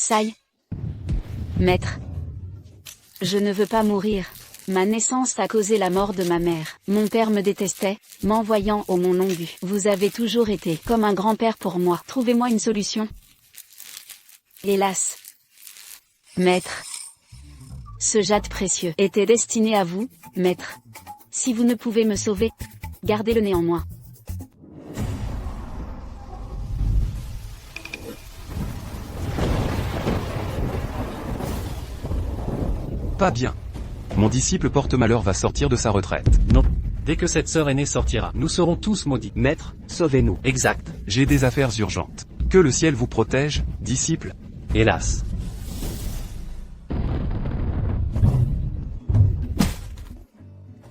Sai. Maître. Je ne veux pas mourir. Ma naissance a causé la mort de ma mère. Mon père me détestait, m'envoyant au Mont Longu. Vous avez toujours été comme un grand-père pour moi. Trouvez-moi une solution. Hélas. Maître. Ce jade précieux était destiné à vous, maître. Si vous ne pouvez me sauver, gardez-le néanmoins. Pas bien. Mon disciple porte-malheur va sortir de sa retraite. Non. Dès que cette sœur aînée sortira, nous serons tous maudits. Maître, sauvez-nous. Exact. J'ai des affaires urgentes. Que le ciel vous protège, disciple. Hélas.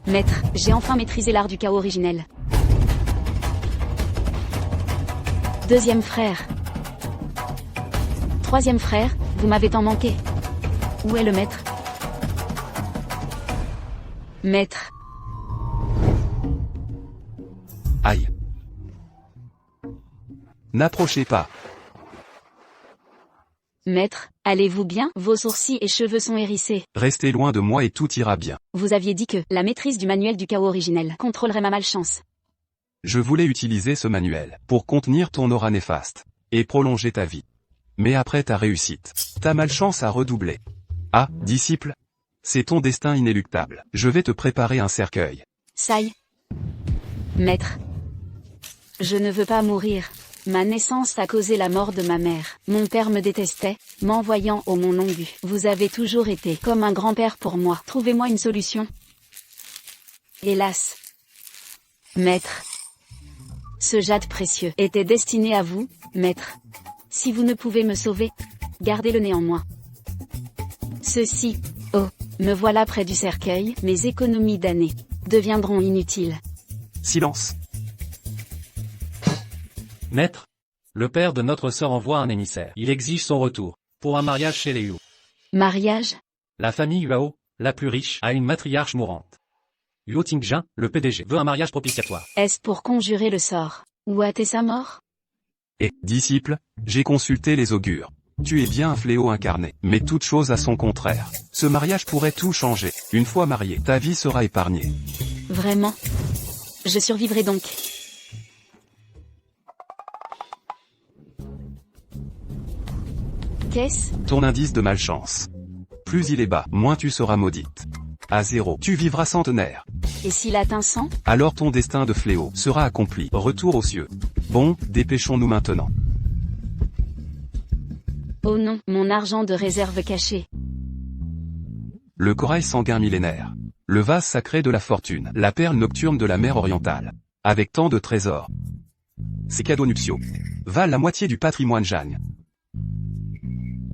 Maître, j'ai enfin maîtrisé l'art du chaos originel. Deuxième frère. Troisième frère, vous m'avez tant manqué. Où est le maître? Maître. Aïe. N'approchez pas. Maître, allez-vous bien? Vos sourcils et cheveux sont hérissés. Restez loin de moi et tout ira bien. Vous aviez dit que la maîtrise du manuel du chaos originel contrôlerait ma malchance. Je voulais utiliser ce manuel pour contenir ton aura néfaste et prolonger ta vie. Mais après ta réussite, ta malchance a redoublé. Ah, disciple, c'est ton destin inéluctable. Je vais te préparer un cercueil. Sai. Maître. Je ne veux pas mourir. Ma naissance a causé la mort de ma mère. Mon père me détestait, m'envoyant au Mont Longu. Vous avez toujours été comme un grand-père pour moi. Trouvez-moi une solution. Hélas. Maître. Ce jade précieux était destiné à vous, maître. Si vous ne pouvez me sauver, gardez-le néanmoins. Ceci, oh, me voilà près du cercueil, mes économies d'années deviendront inutiles. Silence. Maître. Le père de notre sœur envoie un émissaire. Il exige son retour. Pour un mariage chez les Yuo. Mariage? La famille Yuao, la plus riche, a une matriarche mourante. Yuo Tingjin, le PDG, veut un mariage propitiatoire. Est-ce pour conjurer le sort? Ou hâter sa mort? Et, disciple, j'ai consulté les augures. Tu es bien un fléau incarné, mais toute chose a son contraire. Ce mariage pourrait tout changer. Une fois marié, ta vie sera épargnée. Vraiment? Je survivrai donc. Qu'est-ce? Ton indice de malchance. Plus il est bas, moins tu seras maudite. À 0, tu vivras centenaire. Et s'il atteint 100? Alors ton destin de fléau sera accompli. Retour aux cieux. Bon, dépêchons-nous maintenant. Oh non, mon argent de réserve caché. Le corail sanguin millénaire. Le vase sacré de la fortune. La perle nocturne de la mer orientale. Avec tant de trésors. Ces cadeaux nuptiaux valent la moitié du patrimoine Jeanne.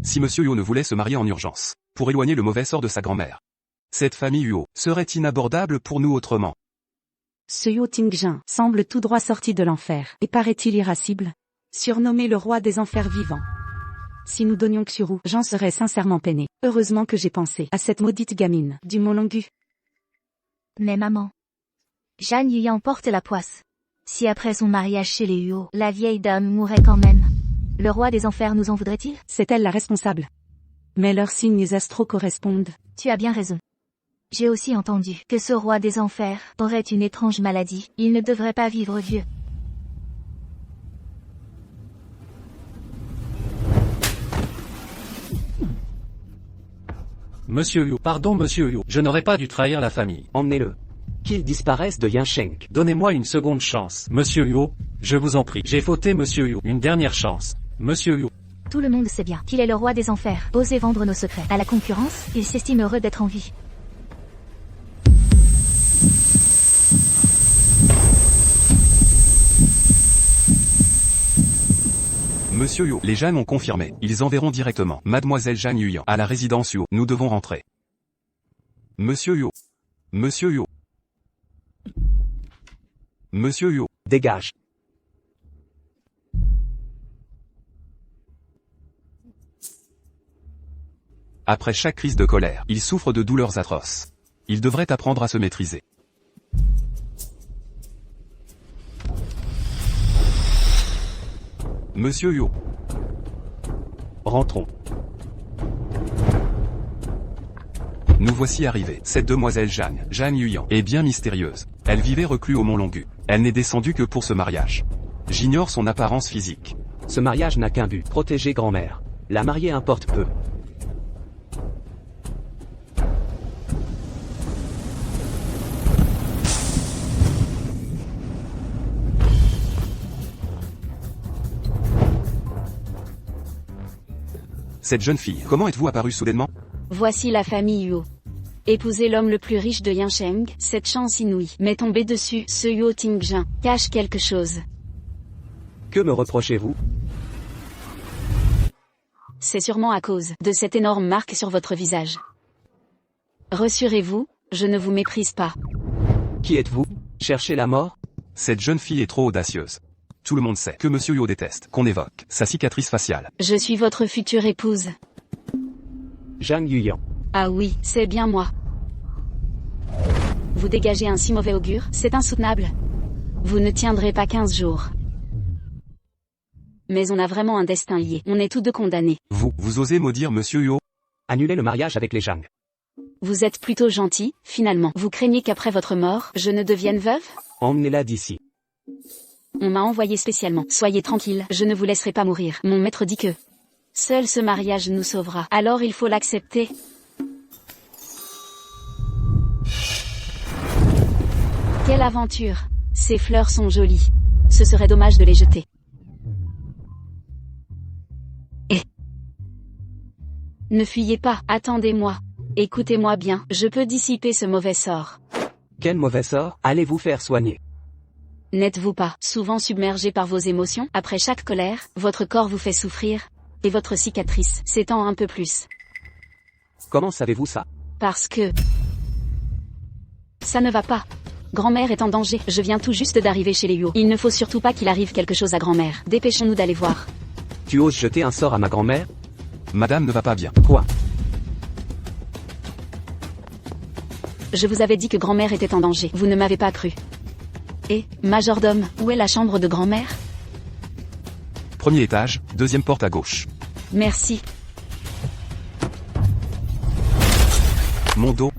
Si Monsieur Yuo ne voulait se marier en urgence, pour éloigner le mauvais sort de sa grand-mère, cette famille Yuo serait inabordable pour nous autrement. Ce Yuo Tingjin semble tout droit sorti de l'enfer, et paraît-il irascible, surnommé le roi des enfers vivants. Si nous donnions Xuru, j'en serais sincèrement peiné. Heureusement que j'ai pensé à cette maudite gamine du Mont Longu. Mais maman. Jeanne Yuyan porte la poisse. Si après son mariage chez les Huo, la vieille dame mourrait quand même, le roi des enfers nous en voudrait-il? C'est elle la responsable. Mais leurs signes astraux correspondent. Tu as bien raison. J'ai aussi entendu que ce roi des enfers aurait une étrange maladie. Il ne devrait pas vivre vieux. Monsieur Yu, pardon Monsieur Yu, je n'aurais pas dû trahir la famille. Emmenez-le. Qu'il disparaisse de Yansheng. Donnez-moi une seconde chance. Monsieur Yu, je vous en prie. J'ai fauté Monsieur Yu. Une dernière chance. Monsieur Yu. Tout le monde sait bien qu'il est le roi des enfers. Osez vendre nos secrets à la concurrence, il s'estime heureux d'être en vie. Monsieur Yuo, les Jeanne ont confirmé. Ils enverront directement Mademoiselle Jeanne Yuyan à la résidence Yuo. Nous devons rentrer. Monsieur Yuo. Monsieur Yuo. Monsieur Yuo. Dégage. Après chaque crise de colère, il souffre de douleurs atroces. Il devrait apprendre à se maîtriser. Monsieur Yuo. Rentrons. Nous voici arrivés. Cette demoiselle Jeanne Yuyan, est bien mystérieuse. Elle vivait reclus au Mont Longu. Elle n'est descendue que pour ce mariage. J'ignore son apparence physique. Ce mariage n'a qu'un but, protéger grand-mère. La mariée importe peu. Cette jeune fille, comment êtes-vous apparue soudainement? Voici la famille Yuo. Épouser l'homme le plus riche de Yansheng, cette chance inouïe m'est tombée dessus. Ce Yuo Tingjin cache quelque chose. Que me reprochez-vous? C'est sûrement à cause de cette énorme marque sur votre visage. Rassurez-vous, je ne vous méprise pas. Qui êtes-vous? Cherchez la mort? Cette jeune fille est trop audacieuse. Tout le monde sait que Monsieur Yuo déteste qu'on évoque sa cicatrice faciale. Je suis votre future épouse. Jeanne Yuyan. Ah oui, c'est bien moi. Vous dégagez un si mauvais augure, c'est insoutenable. Vous ne tiendrez pas 15 jours. Mais on a vraiment un destin lié, on est tous deux condamnés. Vous osez maudire Monsieur Yuo? Annulez le mariage avec les Zhang. Vous êtes plutôt gentil, finalement. Vous craignez qu'après votre mort, je ne devienne veuve? Emmenez-la d'ici. On m'a envoyé spécialement. Soyez tranquille, je ne vous laisserai pas mourir. Mon maître dit que seul ce mariage nous sauvera. Alors il faut l'accepter. Quelle aventure! Ces fleurs sont jolies. Ce serait dommage de les jeter. Ne fuyez pas, attendez-moi. Écoutez-moi bien, je peux dissiper ce mauvais sort. Quel mauvais sort? Allez vous faire soigner. N'êtes-vous pas souvent submergé par vos émotions? Après chaque colère, votre corps vous fait souffrir, et votre cicatrice s'étend un peu plus. Comment savez-vous ça? Parce que ça ne va pas. Grand-mère est en danger. Je viens tout juste d'arriver chez les Yuo. Il ne faut surtout pas qu'il arrive quelque chose à grand-mère. Dépêchons-nous d'aller voir. Tu oses jeter un sort à ma grand-mère? Madame ne va pas bien. Quoi? Je vous avais dit que grand-mère était en danger. Vous ne m'avez pas cru. Et, majordome, où est la chambre de grand-mère? Premier étage, deuxième porte à gauche. Merci. Mon dos.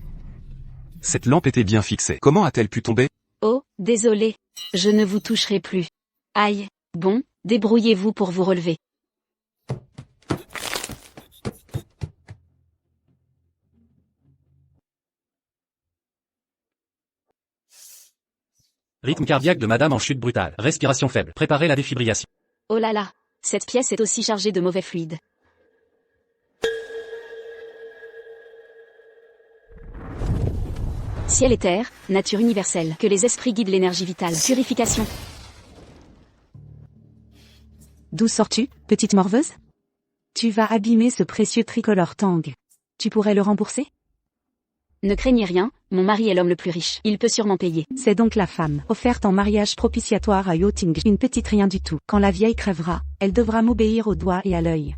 Cette lampe était bien fixée. Comment a-t-elle pu tomber? Oh, désolé. Je ne vous toucherai plus. Aïe. Bon, débrouillez-vous pour vous relever. Rythme cardiaque de madame en chute brutale. Respiration faible. Préparez la défibrillation. Oh là là. Cette pièce est aussi chargée de mauvais fluides. Ciel et terre, nature universelle, que les esprits guident l'énergie vitale. Purification. D'où sors-tu, petite morveuse? Tu vas abîmer ce précieux tricolore Tang. Tu pourrais le rembourser? Ne craignez rien, mon mari est l'homme le plus riche. Il peut sûrement payer. C'est donc la femme, offerte en mariage propitiatoire à Yuo Ting. Une petite rien du tout. Quand la vieille crèvera, elle devra m'obéir au doigt et à l'œil.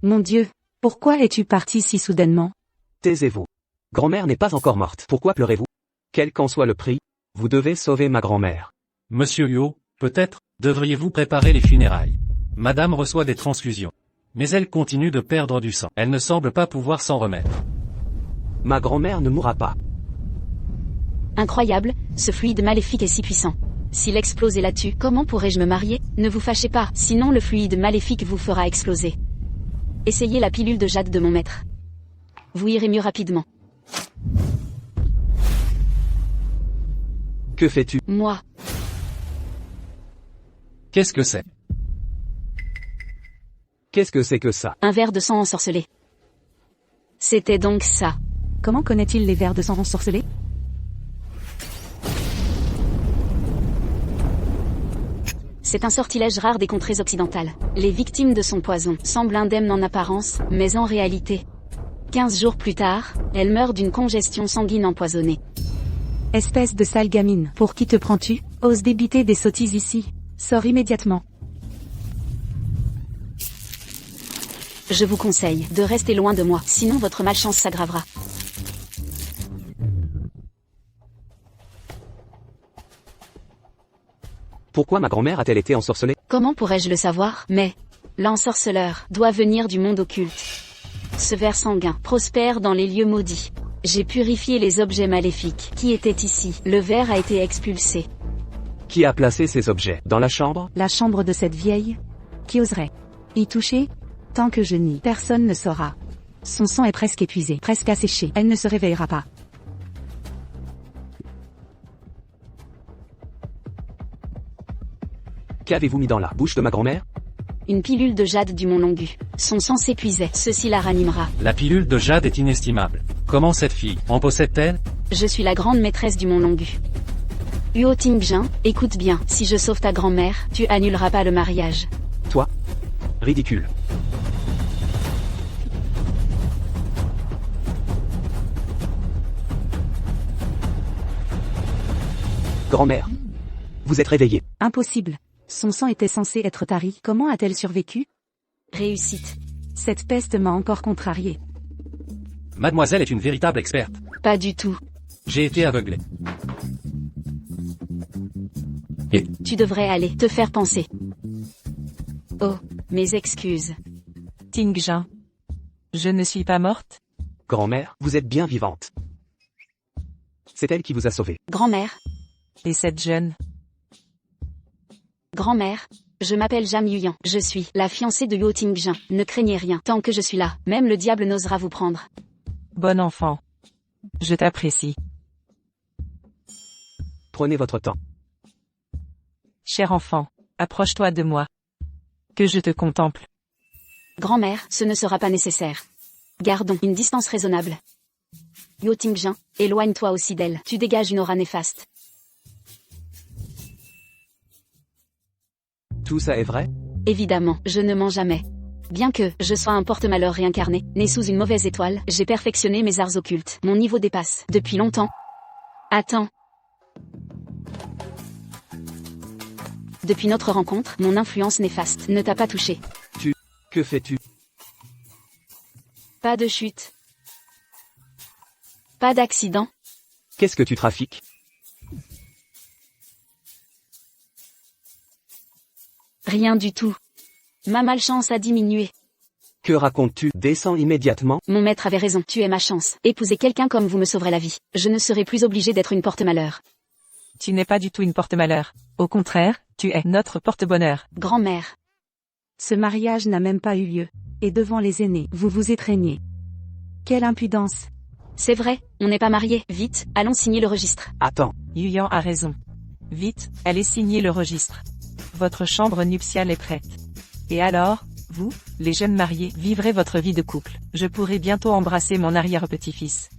Mon Dieu, pourquoi es-tu parti si soudainement? Taisez-vous. Grand-mère n'est pas encore morte. Pourquoi pleurez-vous? Quel qu'en soit le prix, vous devez sauver ma grand-mère. Monsieur Yuo, peut-être, devriez-vous préparer les funérailles. Madame reçoit des transfusions. Mais elle continue de perdre du sang. Elle ne semble pas pouvoir s'en remettre. Ma grand-mère ne mourra pas. Incroyable, ce fluide maléfique est si puissant. S'il explose et la tue, comment pourrais-je me marier? Ne vous fâchez pas, sinon le fluide maléfique vous fera exploser. Essayez la pilule de jade de mon maître. Vous irez mieux rapidement. Que fais-tu? Moi. Qu'est-ce que c'est? Qu'est-ce que c'est que ça? Un verre de sang ensorcelé. C'était donc ça. Comment connaît-il les vers de sang ensorcelés? C'est un sortilège rare des contrées occidentales. Les victimes de son poison semblent indemnes en apparence, mais en réalité. 15 jours plus tard, elle meurt d'une congestion sanguine empoisonnée. Espèce de sale gamine, pour qui te prends-tu? Ose débiter des sottises ici. Sors immédiatement. Je vous conseille de rester loin de moi, sinon votre malchance s'aggravera. Pourquoi ma grand-mère a-t-elle été ensorcelée? Comment pourrais-je le savoir? Mais l'ensorceleur doit venir du monde occulte. Ce verre sanguin prospère dans les lieux maudits. J'ai purifié les objets maléfiques qui étaient ici. Le verre a été expulsé. Qui a placé ces objets dans la chambre? La chambre de cette vieille? Qui oserait y toucher? Tant que je nie, personne ne saura. Son sang est presque épuisé, presque asséché. Elle ne se réveillera pas. Qu'avez-vous mis dans la bouche de ma grand-mère? Une pilule de jade du Mont Longu. Son sang s'épuisait. Ceci la ranimera. La pilule de jade est inestimable. Comment cette fille en possède-t-elle? Je suis la grande maîtresse du Mont Longu. Huo Tingjin, écoute bien. Si je sauve ta grand-mère, tu annuleras pas le mariage. Toi? Ridicule. Grand-mère. Vous êtes réveillée. Impossible. Son sang était censé être tari. Comment a-t-elle survécu? Réussite. Cette peste m'a encore contrarié. Mademoiselle est une véritable experte. Pas du tout. J'ai été aveuglé. Tu devrais aller te faire penser. Oh, mes excuses. Tingjin. Je ne suis pas morte? Grand-mère, vous êtes bien vivante. C'est elle qui vous a sauvé. Grand-mère, Et cette jeune? grand-mère, je m'appelle Jam Yuyan. Je suis la fiancée de Huo Tingjin. Ne craignez rien. Tant que je suis là, même le diable n'osera vous prendre. Bon enfant. Je t'apprécie. Prenez votre temps. Cher enfant, approche-toi de moi. Que je te contemple. Grand-mère, ce ne sera pas nécessaire. Gardons une distance raisonnable. Huo Tingjin, éloigne-toi aussi d'elle. Tu dégages une aura néfaste. Tout ça est vrai? Évidemment, je ne mens jamais. Bien que je sois un porte-malheur réincarné, né sous une mauvaise étoile, j'ai perfectionné mes arts occultes. Mon niveau dépasse, depuis longtemps. Attends. Depuis notre rencontre, mon influence néfaste ne t'a pas touché. Que fais-tu? Pas de chute. Pas d'accident. Qu'est-ce que tu trafiques? Rien du tout. Ma malchance a diminué. Que racontes-tu? Descends immédiatement. Mon maître avait raison, tu es ma chance. Épouser quelqu'un comme vous me sauverait la vie. Je ne serai plus obligée d'être une porte-malheur. Tu n'es pas du tout une porte-malheur. Au contraire, tu es notre porte-bonheur. Grand-mère. Ce mariage n'a même pas eu lieu. Et devant les aînés, vous vous étreignez. Quelle impudence. C'est vrai, on n'est pas mariés. Vite, allons signer le registre. Attends. Yuyan a raison. Vite, allez signer le registre. Votre chambre nuptiale est prête. Et alors, vous, les jeunes mariés, vivrez votre vie de couple. Je pourrai bientôt embrasser mon arrière-petit-fils.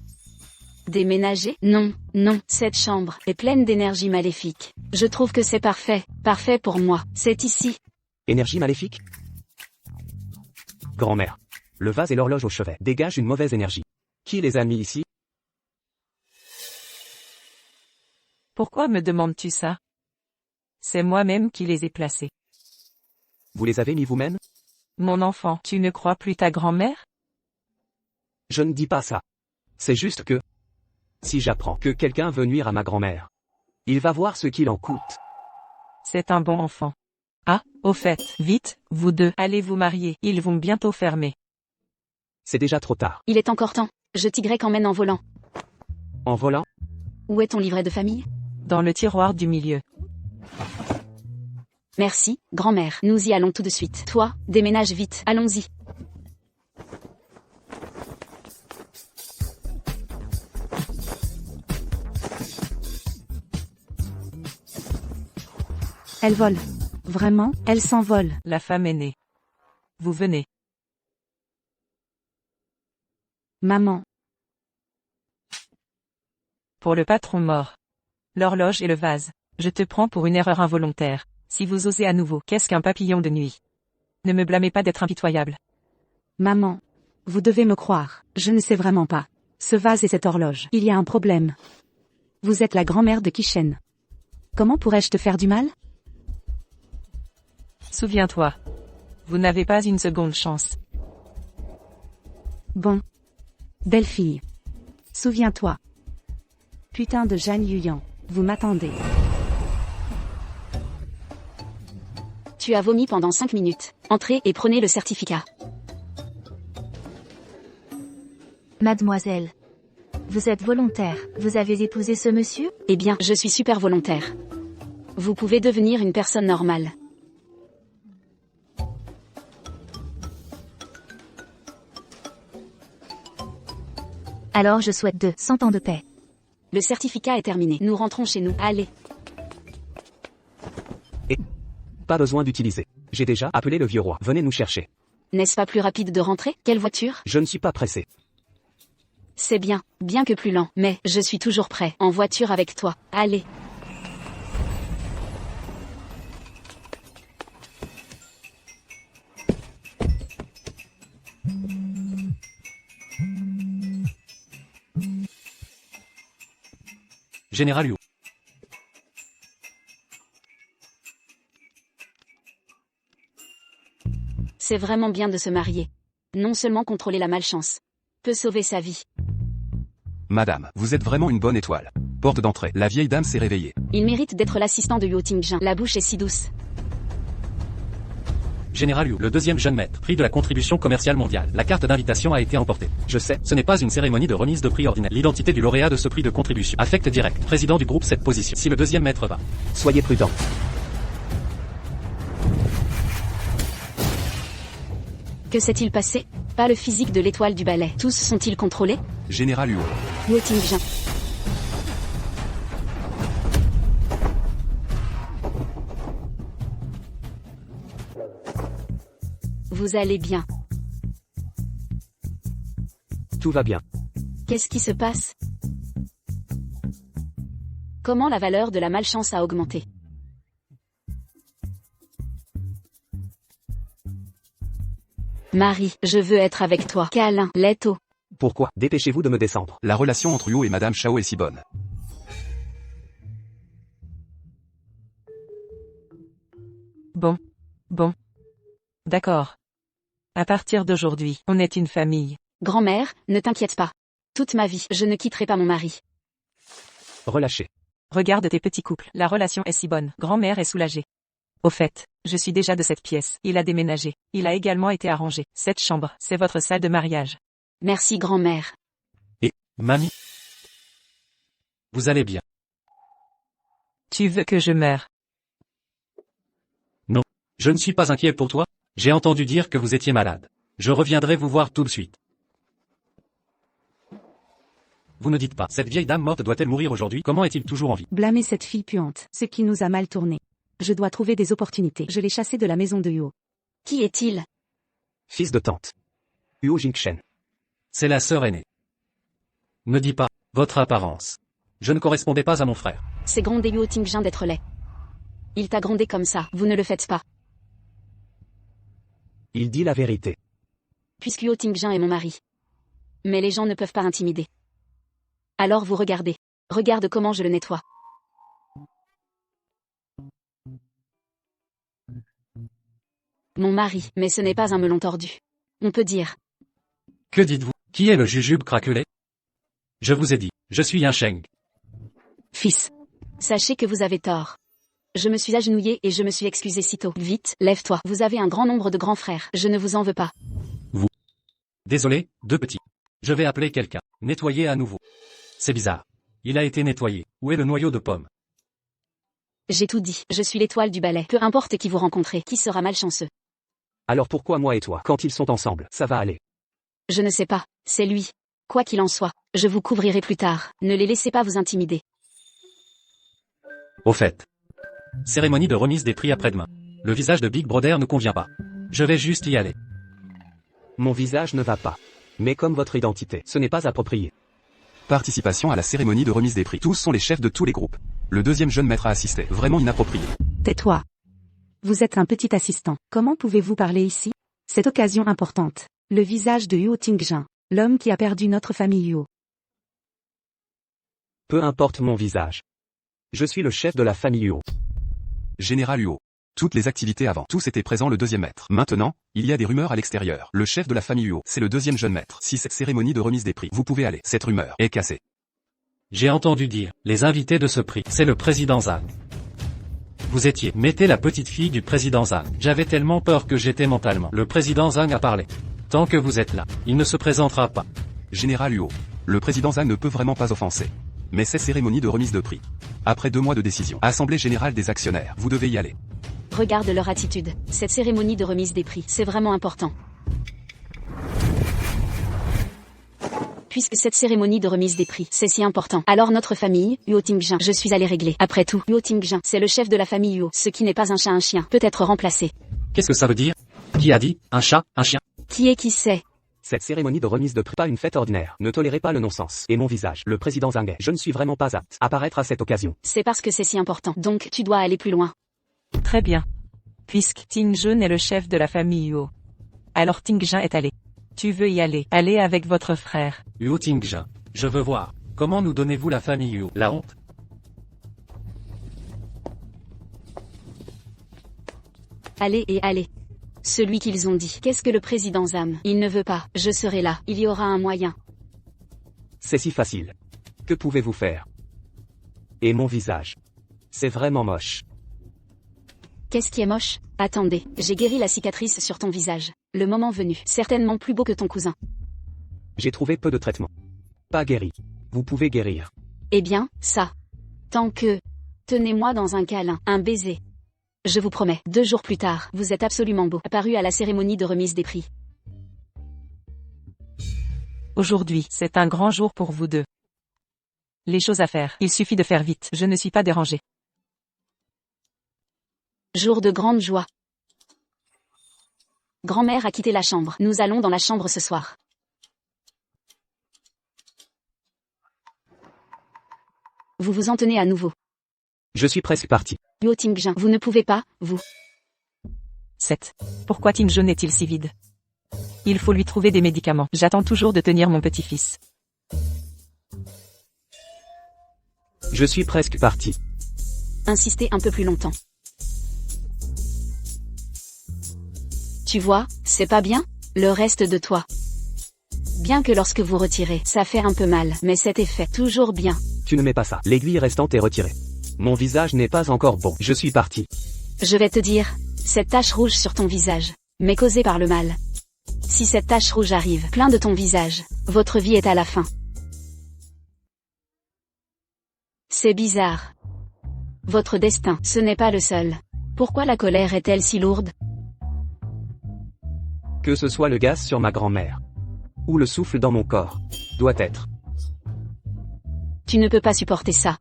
Déménager? Non, non, cette chambre est pleine d'énergie maléfique. Je trouve que c'est parfait, parfait pour moi. C'est ici. Énergie maléfique? Grand-mère. Le vase et l'horloge au chevet dégagent une mauvaise énergie. Qui les a mis ici? Pourquoi me demandes-tu ça? C'est moi-même qui les ai placés. Vous les avez mis vous-même? Mon enfant, tu ne crois plus ta grand-mère? Je ne dis pas ça. C'est juste que... si j'apprends que quelqu'un veut nuire à ma grand-mère, il va voir ce qu'il en coûte. C'est un bon enfant. Ah, au fait, vite, vous deux, allez vous marier, ils vont bientôt fermer. C'est déjà trop tard. Il est encore temps. Je t'y emmène en volant. En volant? Où est ton livret de famille? Dans le tiroir du milieu. Merci, grand-mère. Nous y allons tout de suite. Toi, déménage vite. Allons-y. Elle vole. Vraiment, elle s'envole. La femme est née. Vous venez. Maman. Pour le patron mort. L'horloge et le vase. Je te prends pour une erreur involontaire. Si vous osez à nouveau, qu'est-ce qu'un papillon de nuit? Ne me blâmez pas d'être impitoyable. Maman. Vous devez me croire. Je ne sais vraiment pas. Ce vase et cette horloge. Il y a un problème. Vous êtes la grand-mère de Kishen. Comment pourrais-je te faire du mal? Souviens-toi. Vous n'avez pas une seconde chance. Bon. Belle fille. Souviens-toi. Putain de Jeanne Yuyan. Vous m'attendez. Tu as vomi pendant 5 minutes. Entrez et prenez le certificat. Mademoiselle. Vous êtes volontaire. Vous avez épousé ce monsieur? Eh bien, je suis super volontaire. Vous pouvez devenir une personne normale. Alors je souhaite 100 ans de paix. Le certificat est terminé. Nous rentrons chez nous. Allez. Pas besoin d'utiliser. J'ai déjà appelé le vieux roi. Venez nous chercher. N'est-ce pas plus rapide de rentrer? Quelle voiture? Je ne suis pas pressé. C'est bien, bien que plus lent, mais je suis toujours prêt. En voiture avec toi. Allez. Général Yu. C'est vraiment bien de se marier. Non seulement contrôler la malchance peut sauver sa vie. Madame, vous êtes vraiment une bonne étoile. Porte d'entrée. La vieille dame s'est réveillée. Il mérite d'être l'assistant de Yu Tingjin. La bouche est si douce. Général Yu, le deuxième jeune maître, prix de la contribution commerciale mondiale. La carte d'invitation a été emportée. Je sais. Ce n'est pas une cérémonie de remise de prix ordinaire. L'identité du lauréat de ce prix de contribution affecte direct. Président du groupe cette position. Si le deuxième maître va. Soyez prudent. Que s'est-il passé? Pas le physique de l'étoile du ballet. Tous sont-ils contrôlés? Général Yu. Yu Tingjin. Vous allez bien. Tout va bien. Qu'est-ce qui se passe? Comment la valeur de la malchance a augmenté? Marie, je veux être avec toi. Câlin, Leto. Pourquoi? Dépêchez-vous de me descendre. La relation entre Yu et Madame Chao est si bonne. Bon. D'accord. À partir d'aujourd'hui, on est une famille. Grand-mère, ne t'inquiète pas. Toute ma vie, je ne quitterai pas mon mari. Relâchez. Regarde tes petits couples. La relation est si bonne. Grand-mère est soulagée. Au fait, je suis déjà de cette pièce. Il a déménagé. Il a également été arrangé. Cette chambre, c'est votre salle de mariage. Merci grand-mère. Mamie. Vous allez bien. Tu veux que je meure? Je ne suis pas inquiet pour toi. J'ai entendu dire que vous étiez malade. Je reviendrai vous voir tout de suite. Vous ne dites pas, cette vieille dame morte doit-elle mourir aujourd'hui? Comment est-il toujours en vie? Blâmer cette fille puante, ce qui nous a mal tourné. Je dois trouver des opportunités. Je l'ai chassé de la maison de Yo. Qui est-il? Fils de tante. Huo Jingshen. C'est la sœur aînée. Ne dis pas, votre apparence. Je ne correspondais pas à mon frère. C'est gronder Yu Tingjin d'être laid. Il t'a grondé comme ça, vous ne le faites pas. Il dit la vérité. Puisque Yu Tingjin est mon mari. Mais les gens ne peuvent pas intimider. Alors vous regardez. Regarde comment je le nettoie. Mon mari, mais ce n'est pas un melon tordu. On peut dire. Que dites-vous? Qui est le jujube craquelé? Je vous ai dit, je suis un Sheng. Fils. Sachez que vous avez tort. Je me suis agenouillée et je me suis excusée sitôt. Vite, lève-toi. Vous avez un grand nombre de grands frères. Je ne vous en veux pas. Désolé, deux petits. Je vais appeler quelqu'un. Nettoyer à nouveau. C'est bizarre. Il a été nettoyé. Où est le noyau de pomme? J'ai tout dit. Je suis l'étoile du ballet. Peu importe qui vous rencontrez, qui sera malchanceux. Alors pourquoi moi et toi? Quand ils sont ensemble, ça va aller. Je ne sais pas. C'est lui. Quoi qu'il en soit, je vous couvrirai plus tard. Ne les laissez pas vous intimider. Au fait. Cérémonie de remise des prix après-demain. Le visage de Big Brother ne convient pas. Je vais juste y aller. Mon visage ne va pas. Mais comme votre identité, ce n'est pas approprié. Participation à la cérémonie de remise des prix. Tous sont les chefs de tous les groupes. Le deuxième jeune maître a assisté. Vraiment inapproprié. Tais-toi. Vous êtes un petit assistant. Comment pouvez-vous parler ici? Cette occasion importante. Le visage de Yu Tingjin. L'homme qui a perdu notre famille Yu. Peu importe mon visage. Je suis le chef de la famille Yu. Général Yu. Toutes les activités avant. Tous étaient présents le deuxième maître. Maintenant, il y a des rumeurs à l'extérieur. Le chef de la famille Yu, c'est le deuxième jeune maître. Si cette cérémonie de remise des prix, vous pouvez aller. Cette rumeur est cassée. J'ai entendu dire, les invités de ce prix, c'est le président Zhang. Vous étiez, mettez la petite fille du président Zhang. J'avais tellement peur que j'étais mentalement. Le président Zhang a parlé. Tant que vous êtes là, il ne se présentera pas. Général Huo. Le président Zhang ne peut vraiment pas offenser. Mais c'est cérémonie de remise de prix. Après 2 mois de décision. Assemblée générale des actionnaires. Vous devez y aller. Regarde leur attitude. Cette cérémonie de remise des prix, c'est vraiment important. Puisque cette cérémonie de remise des prix, c'est si important, alors notre famille, Huo Tingjin, je suis allé régler. Après tout, Huo Tingjin, c'est le chef de la famille Huo. Ce qui n'est pas un chat, un chien, peut être remplacé. Qu'est-ce que ça veut dire? Qui a dit? Un chat, un chien? Qui est qui sait? Cette cérémonie de remise de prix pas une fête ordinaire. Ne tolérez pas le non-sens. Et mon visage, le président Zhang, je ne suis vraiment pas apte à paraître à cette occasion. C'est parce que c'est si important. Donc tu dois aller plus loin. Très bien. Puisque Tingjun est le chef de la famille Huo. Alors Tingjin est allé. Tu veux y aller? Allez avec votre frère. Huo Tingjin. Je veux voir. Comment nous donnez-vous la famille Huo? La honte? Allez et allez. Celui qu'ils ont dit. Qu'est-ce que le président Zhang? Il ne veut pas. Je serai là. Il y aura un moyen. C'est si facile. Que pouvez-vous faire? Et mon visage. C'est vraiment moche. Qu'est-ce qui est moche? Attendez, j'ai guéri la cicatrice sur ton visage. Le moment venu, certainement plus beau que ton cousin. J'ai trouvé peu de traitement. Pas guéri. Vous pouvez guérir. Eh bien, ça. Tant que... Tenez-moi dans un câlin, un baiser. Je vous promets, 2 jours plus tard, vous êtes absolument beau, apparu à la cérémonie de remise des prix. Aujourd'hui, c'est un grand jour pour vous deux. Les choses à faire, il suffit de faire vite, je ne suis pas dérangé. Jour de grande joie. Grand-mère a quitté la chambre. Nous allons dans la chambre ce soir. Vous vous en tenez à nouveau. Je suis presque parti. Huo Tingjin, vous ne pouvez pas, vous. 7. Pourquoi Tingjun est-il si vide? Il faut lui trouver des médicaments. J'attends toujours de tenir mon petit-fils. Je suis presque parti. Insistez un peu plus longtemps. Tu vois, c'est pas bien? Le reste de toi. Bien que lorsque vous retirez, ça fait un peu mal, mais cet effet, toujours bien. Tu ne mets pas ça. L'aiguille restante est retirée. Mon visage n'est pas encore bon. Je suis parti. Je vais te dire, cette tache rouge sur ton visage, mais causée par le mal. Si cette tache rouge arrive, plein de ton visage, votre vie est à la fin. C'est bizarre. Votre destin, ce n'est pas le seul. Pourquoi la colère est-elle si lourde? Que ce soit le gaz sur ma grand-mère. Ou le souffle dans mon corps. Doit être. Tu ne peux pas supporter ça.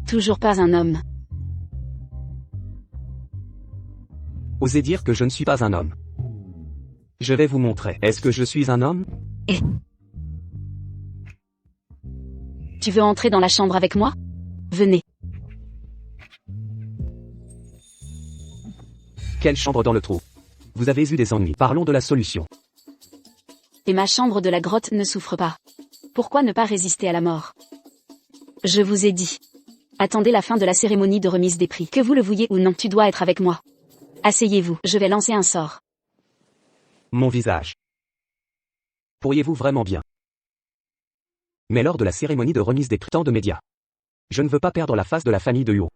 Toujours pas un homme. Osez dire que je ne suis pas un homme. Je vais vous montrer. Est-ce que je suis un homme? Tu veux entrer dans la chambre avec moi? Venez. Quelle chambre dans le trou? Vous avez eu des ennuis. Parlons de la solution. Et ma chambre de la grotte ne souffre pas. Pourquoi ne pas résister à la mort? Je vous ai dit. Attendez la fin de la cérémonie de remise des prix. Que vous le vouliez ou non, tu dois être avec moi. Asseyez-vous, je vais lancer un sort. Mon visage. Pourriez-vous vraiment bien? Mais lors de la cérémonie de remise des prix, tant de médias. Je ne veux pas perdre la face de la famille de Huo.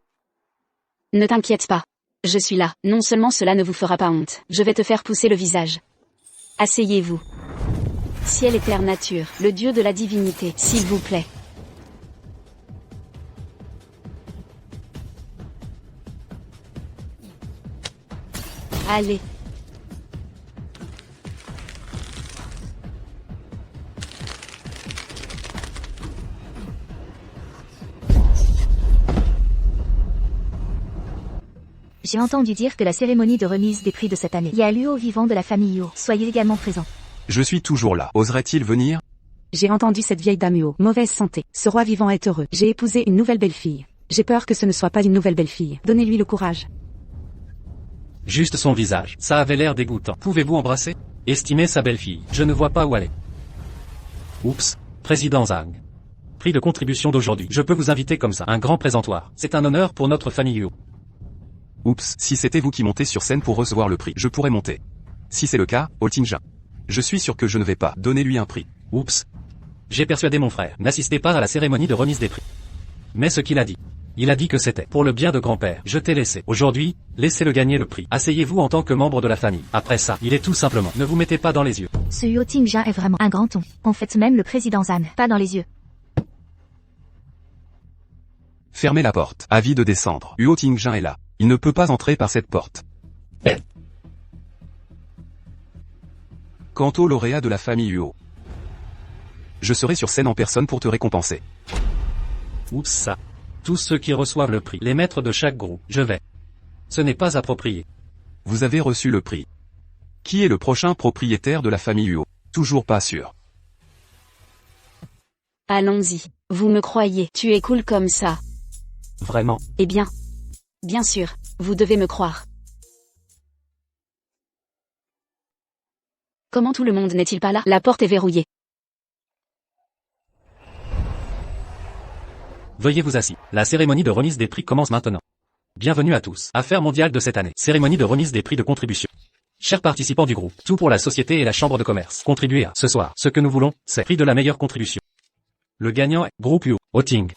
Ne t'inquiète pas. Je suis là. Non seulement cela ne vous fera pas honte, je vais te faire pousser le visage. Asseyez-vous. Ciel et terre nature, le dieu de la divinité, s'il vous plaît. Allez. J'ai entendu dire que la cérémonie de remise des prix de cette année, il y a l'Huo vivant de la famille Huo. Soyez également présents. Je suis toujours là. Oserait-il venir? J'ai entendu cette vieille dame Huo. Mauvaise santé. Ce roi vivant est heureux. J'ai épousé une nouvelle belle-fille. J'ai peur que ce ne soit pas une nouvelle belle-fille. Donnez-lui le courage. Juste son visage. Ça avait l'air dégoûtant. Pouvez-vous embrasser? Estimez sa belle-fille. Je ne vois pas où elle est. Oups. Président Zhang. Prix de contribution d'aujourd'hui. Je peux vous inviter comme ça. Un grand présentoir. C'est un honneur pour notre famille Huo. Oups, si c'était vous qui montez sur scène pour recevoir le prix, je pourrais monter. Si c'est le cas, Huo Tingjin. Je suis sûr que je ne vais pas. Donnez-lui un prix. Oups. J'ai persuadé mon frère. N'assistez pas à la cérémonie de remise des prix. Mais ce qu'il a dit. Il a dit que c'était pour le bien de grand-père. Je t'ai laissé. Aujourd'hui, laissez-le gagner le prix. Asseyez-vous en tant que membre de la famille. Après ça, il est tout simplement. Ne vous mettez pas dans les yeux. Ce Yo Ting-jin est vraiment un grand ton. En fait même le président Zhang, pas dans les yeux. Fermez la porte. Avis de descendre. Huo Tingjin est là. Il ne peut pas entrer par cette porte. Quant au lauréat de la famille Huo, je serai sur scène en personne pour te récompenser. Oups ça. Tous ceux qui reçoivent le prix, les maîtres de chaque groupe, je vais. Ce n'est pas approprié. Vous avez reçu le prix. Qui est le prochain propriétaire de la famille Huo? Toujours pas sûr. Allons-y. Vous me croyez, tu es cool comme ça. Vraiment. Eh bien. Bien sûr, vous devez me croire. Comment tout le monde n'est-il pas là? La porte est verrouillée. Veuillez vous assis. La cérémonie de remise des prix commence maintenant. Bienvenue à tous. Affaire mondiale de cette année. Cérémonie de remise des prix de contribution. Chers participants du groupe, tout pour la société et la chambre de commerce. Contribuez à, ce soir, ce que nous voulons, c'est prix de la meilleure contribution. Le gagnant est Groupe Huo, Oting.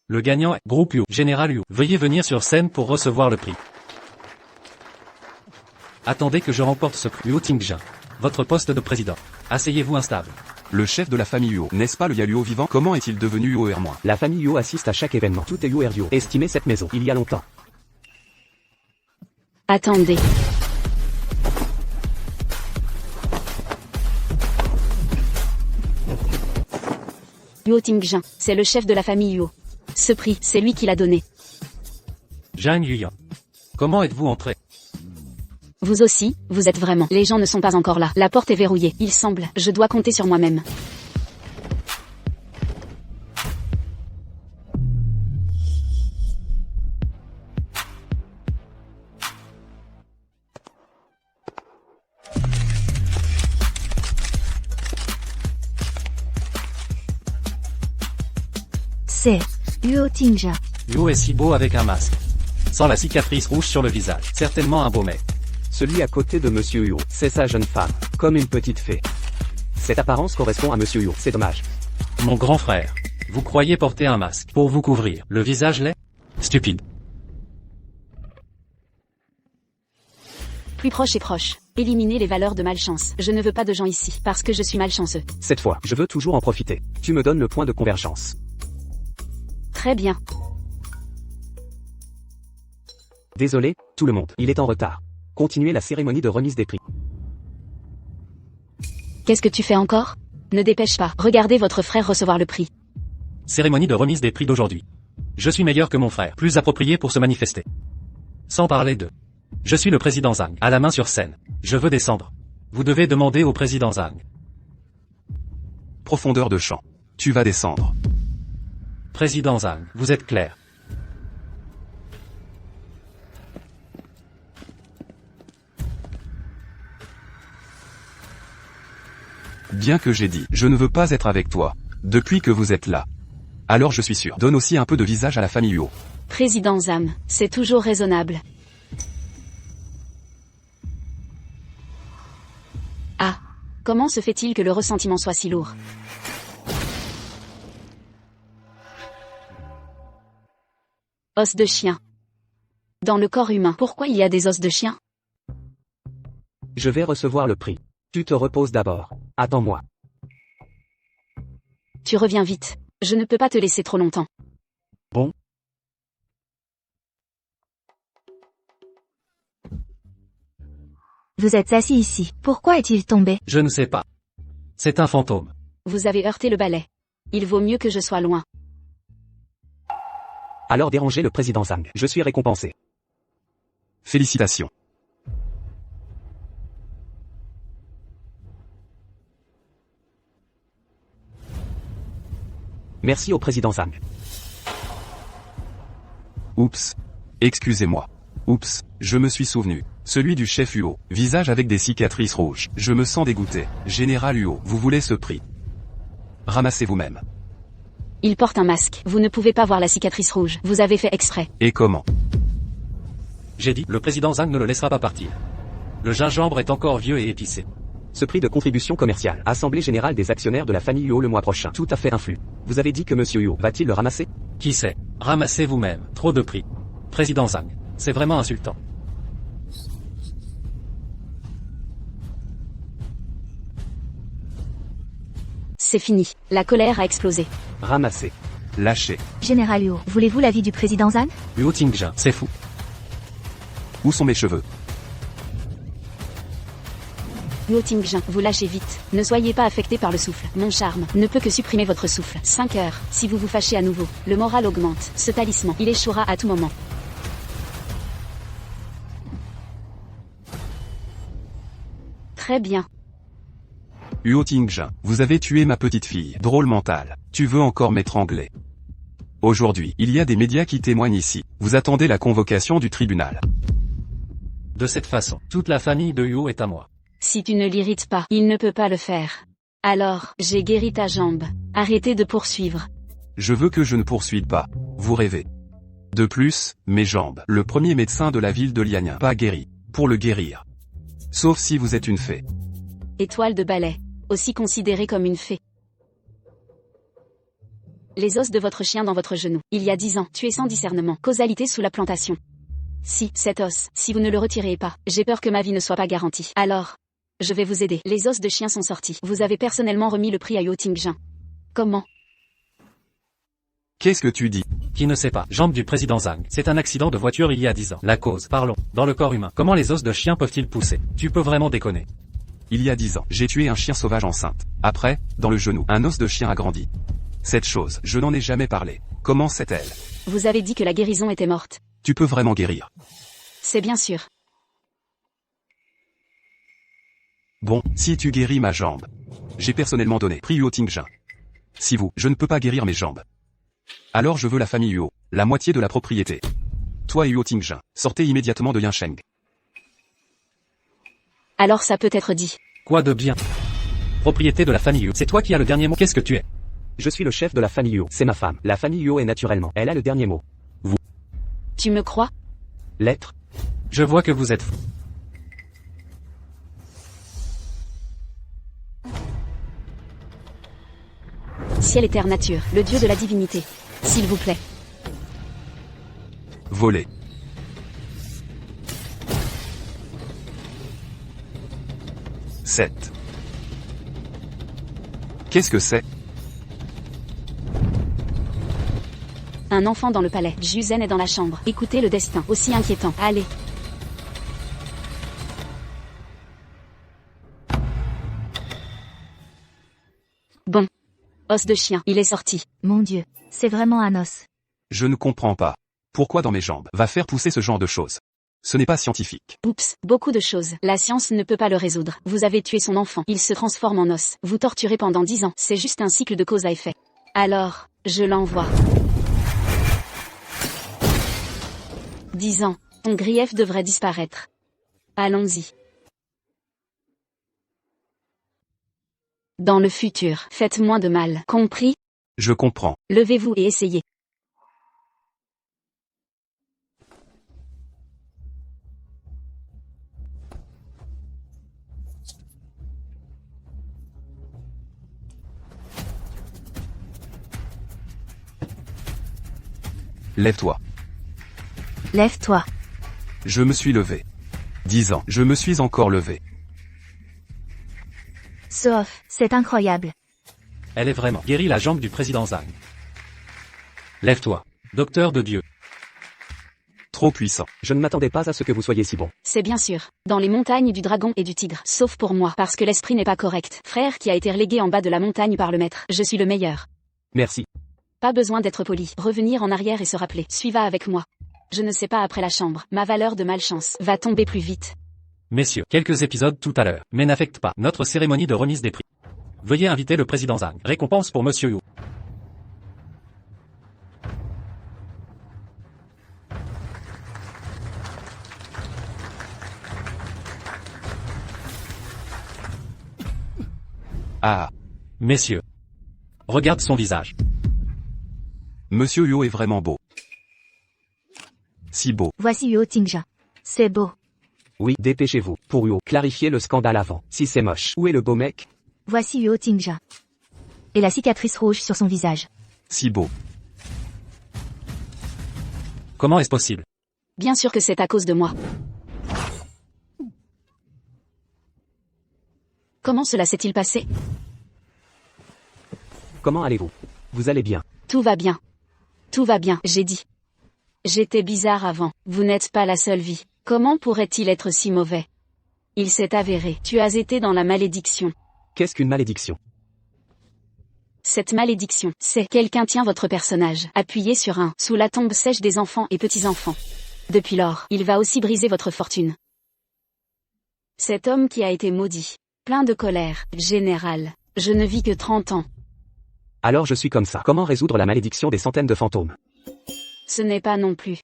Le gagnant est Groupe Huo, Général Huo. Veuillez venir sur scène pour recevoir le prix. Attendez que je remporte ce prix. Huo Tingjin. Votre poste de président. Asseyez-vous instable. Le chef de la famille Huo, n'est-ce pas le Yaluo vivant? Comment est-il devenu Huo R-? La famille Huo assiste à chaque événement. Tout est Huo Erdio. Estimez cette maison. Il y a longtemps. Attendez. Huo Tingjin, c'est le chef de la famille Huo. Ce prix, c'est lui qui l'a donné. Zhang Yuyan. Comment êtes-vous entré? Vous aussi, vous êtes vraiment. Les gens ne sont pas encore là. La porte est verrouillée. Il semble. Je dois compter sur moi-même. C'est Huo Tingjin. Huo est si beau avec un masque. Sans la cicatrice rouge sur le visage. Certainement un beau mec. Celui à côté de Monsieur Huo, c'est sa jeune femme, comme une petite fée. Cette apparence correspond à Monsieur Huo, c'est dommage. Mon grand frère. Vous croyez porter un masque pour vous couvrir le visage laid? Stupide. Plus proche et proche. Éliminez les valeurs de malchance. Je ne veux pas de gens ici, parce que je suis malchanceux. Cette fois, je veux toujours en profiter. Tu me donnes le point de convergence. Très bien. Désolé, tout le monde, il est en retard. Continuez la cérémonie de remise des prix. Qu'est-ce que tu fais encore? Ne dépêche pas. Regardez votre frère recevoir le prix. Cérémonie de remise des prix d'aujourd'hui. Je suis meilleur que mon frère, plus approprié pour se manifester. Sans parler de... Je suis le président Zhang, à la main sur scène. Je veux descendre. Vous devez demander au président Zhang. Profondeur de champ. Tu vas descendre. Président Zhang, vous êtes clair. Bien que j'ai dit, je ne veux pas être avec toi. Depuis que vous êtes là. Alors je suis sûr. Donne aussi un peu de visage à la famille Huo. Président Zhang, c'est toujours raisonnable. Ah. Comment se fait-il que le ressentiment soit si lourd? Os de chien. Dans le corps humain, pourquoi il y a des os de chien? Je vais recevoir le prix. Tu te reposes d'abord. Attends-moi. Tu reviens vite. Je ne peux pas te laisser trop longtemps. Bon. Vous êtes assis ici. Pourquoi est-il tombé? Je ne sais pas. C'est un fantôme. Vous avez heurté le balai. Il vaut mieux que je sois loin. Alors dérangez le président Zhang. Je suis récompensé. Félicitations. Merci au président Zhang. Oups. Excusez-moi. Oups, je me suis souvenu. Celui du chef Huo, visage avec des cicatrices rouges. Je me sens dégoûté. Général Huo, vous voulez ce prix? Ramassez vous-même. Il porte un masque. Vous ne pouvez pas voir la cicatrice rouge. Vous avez fait exprès. Et comment? J'ai dit, le président Zhang ne le laissera pas partir. Le gingembre est encore vieux et épicé. Ce prix de contribution commerciale. Assemblée générale des actionnaires de la famille Huo le mois prochain. Tout à fait influe. Vous avez dit que Monsieur Huo va-t-il le ramasser? Qui sait? Ramassez vous-même. Trop de prix. Président Zhang. C'est vraiment insultant. C'est fini. La colère a explosé. Ramasser. Lâchez. Général Huo, voulez-vous l'avis du président Zhang? Huo Tingjin, c'est fou. Où sont mes cheveux? Huo Tingjin, vous lâchez vite. Ne soyez pas affecté par le souffle. Mon charme ne peut que supprimer votre souffle. 5 heures. Si vous vous fâchez à nouveau, le moral augmente. Ce talisman, il échouera à tout moment. Très bien. Huo Tingjin, vous avez tué ma petite fille. Drôle mental. Tu veux encore m'étrangler? Aujourd'hui, il y a des médias qui témoignent ici. Vous attendez la convocation du tribunal. De cette façon, toute la famille de Huo est à moi. Si tu ne l'irrites pas, il ne peut pas le faire. Alors, j'ai guéri ta jambe. Arrêtez de poursuivre. Je veux que je ne poursuive pas. Vous rêvez. De plus, mes jambes. Le premier médecin de la ville de Lianin. Pas guéri. Pour le guérir. Sauf si vous êtes une fée. Étoile de balai. Aussi considérée comme une fée. Les os de votre chien dans votre genou. Il y a 10 ans, tué sans discernement. Causalité sous la plantation. Si, cet os, si vous ne le retirez pas, j'ai peur que ma vie ne soit pas garantie. Alors, je vais vous aider. Les os de chien sont sortis. Vous avez personnellement remis le prix à Huo Tingjin. Comment? Qu'est-ce que tu dis? Qui ne sait pas? Jambe du président Zhang. C'est un accident de voiture il y a 10 ans. La cause, parlons. Dans le corps humain. Comment les os de chien peuvent-ils pousser? Tu peux vraiment déconner. Il y a 10 ans, j'ai tué un chien sauvage enceinte. Après, dans le genou, un os de chien a grandi. Cette chose, je n'en ai jamais parlé. Comment sait-elle? Vous avez dit que la guérison était morte. Tu peux vraiment guérir. C'est bien sûr. Bon, si tu guéris ma jambe. J'ai personnellement donné prix Huo Tingjin. Si vous, je ne peux pas guérir mes jambes. Alors je veux la famille Huo, la moitié de la propriété. Toi et Huo Tingjin, sortez immédiatement de Yansheng. Alors ça peut être dit. Quoi de bien? Propriété de la famille Huo. C'est toi qui as le dernier mot. Qu'est-ce que tu es? Je suis le chef de la famille Huo. C'est ma femme. La famille Huo est naturellement. Elle a le dernier mot. Tu me crois? L'être. Je vois que vous êtes fou. Ciel et terre nature, le dieu de la divinité. S'il vous plaît. Voler. Sept. Qu'est-ce que c'est? Un enfant dans le palais. Juzen est dans la chambre. Écoutez le destin, aussi inquiétant. Allez. Bon. Os de chien, il est sorti. Mon Dieu, c'est vraiment un os. Je ne comprends pas. Pourquoi dans mes jambes va faire pousser ce genre de choses? Ce n'est pas scientifique. Oups, beaucoup de choses. La science ne peut pas le résoudre. Vous avez tué son enfant. Il se transforme en os. Vous torturez pendant 10 ans. C'est juste un cycle de cause à effet. Alors, je l'envoie. 10 ans. Ton grief devrait disparaître. Allons-y. Dans le futur, faites moins de mal. Compris? Je comprends. Levez-vous et essayez. Lève-toi. Lève-toi. Je me suis levé. 10 ans. Je me suis encore levé. Sauf, c'est incroyable. Elle est vraiment guérie la jambe du président Zhang. Lève-toi. Docteur de Dieu. Trop puissant. Je ne m'attendais pas à ce que vous soyez si bon. C'est bien sûr. Dans les montagnes du dragon et du tigre. Sauf pour moi, parce que l'esprit n'est pas correct. Frère qui a été relégué en bas de la montagne par le maître. Je suis le meilleur. Merci. Pas besoin d'être poli. Revenir en arrière et se rappeler. Suiva avec moi. Je ne sais pas après la chambre. Ma valeur de malchance va tomber plus vite. Messieurs, quelques épisodes tout à l'heure, mais n'affectent pas notre cérémonie de remise des prix. Veuillez inviter le président Zhang. Récompense pour Monsieur Huo. Ah. Messieurs. Regarde son visage. Monsieur Huo est vraiment beau. Si beau. Voici Huo Tingjin. C'est beau. Oui, dépêchez-vous. Pour Huo, clarifiez le scandale avant. Si c'est moche. Où est le beau mec? Voici Huo Tingjin. Et la cicatrice rouge sur son visage. Si beau. Comment est-ce possible? Bien sûr que c'est à cause de moi. Comment cela s'est-il passé? Comment allez-vous? Vous allez bien? Tout va bien. Tout va bien, j'ai dit. J'étais bizarre avant. Vous n'êtes pas la seule vie. Comment pourrait-il être si mauvais? Il s'est avéré. Tu as été dans la malédiction. Qu'est-ce qu'une malédiction? Cette malédiction, c'est quelqu'un tient votre personnage, appuyé sur un, sous la tombe sèche des enfants et petits-enfants. Depuis lors, il va aussi briser votre fortune. Cet homme qui a été maudit, plein de colère, général, je ne vis que 30 ans. Alors je suis comme ça. Comment résoudre la malédiction des centaines de fantômes? Ce n'est pas non plus.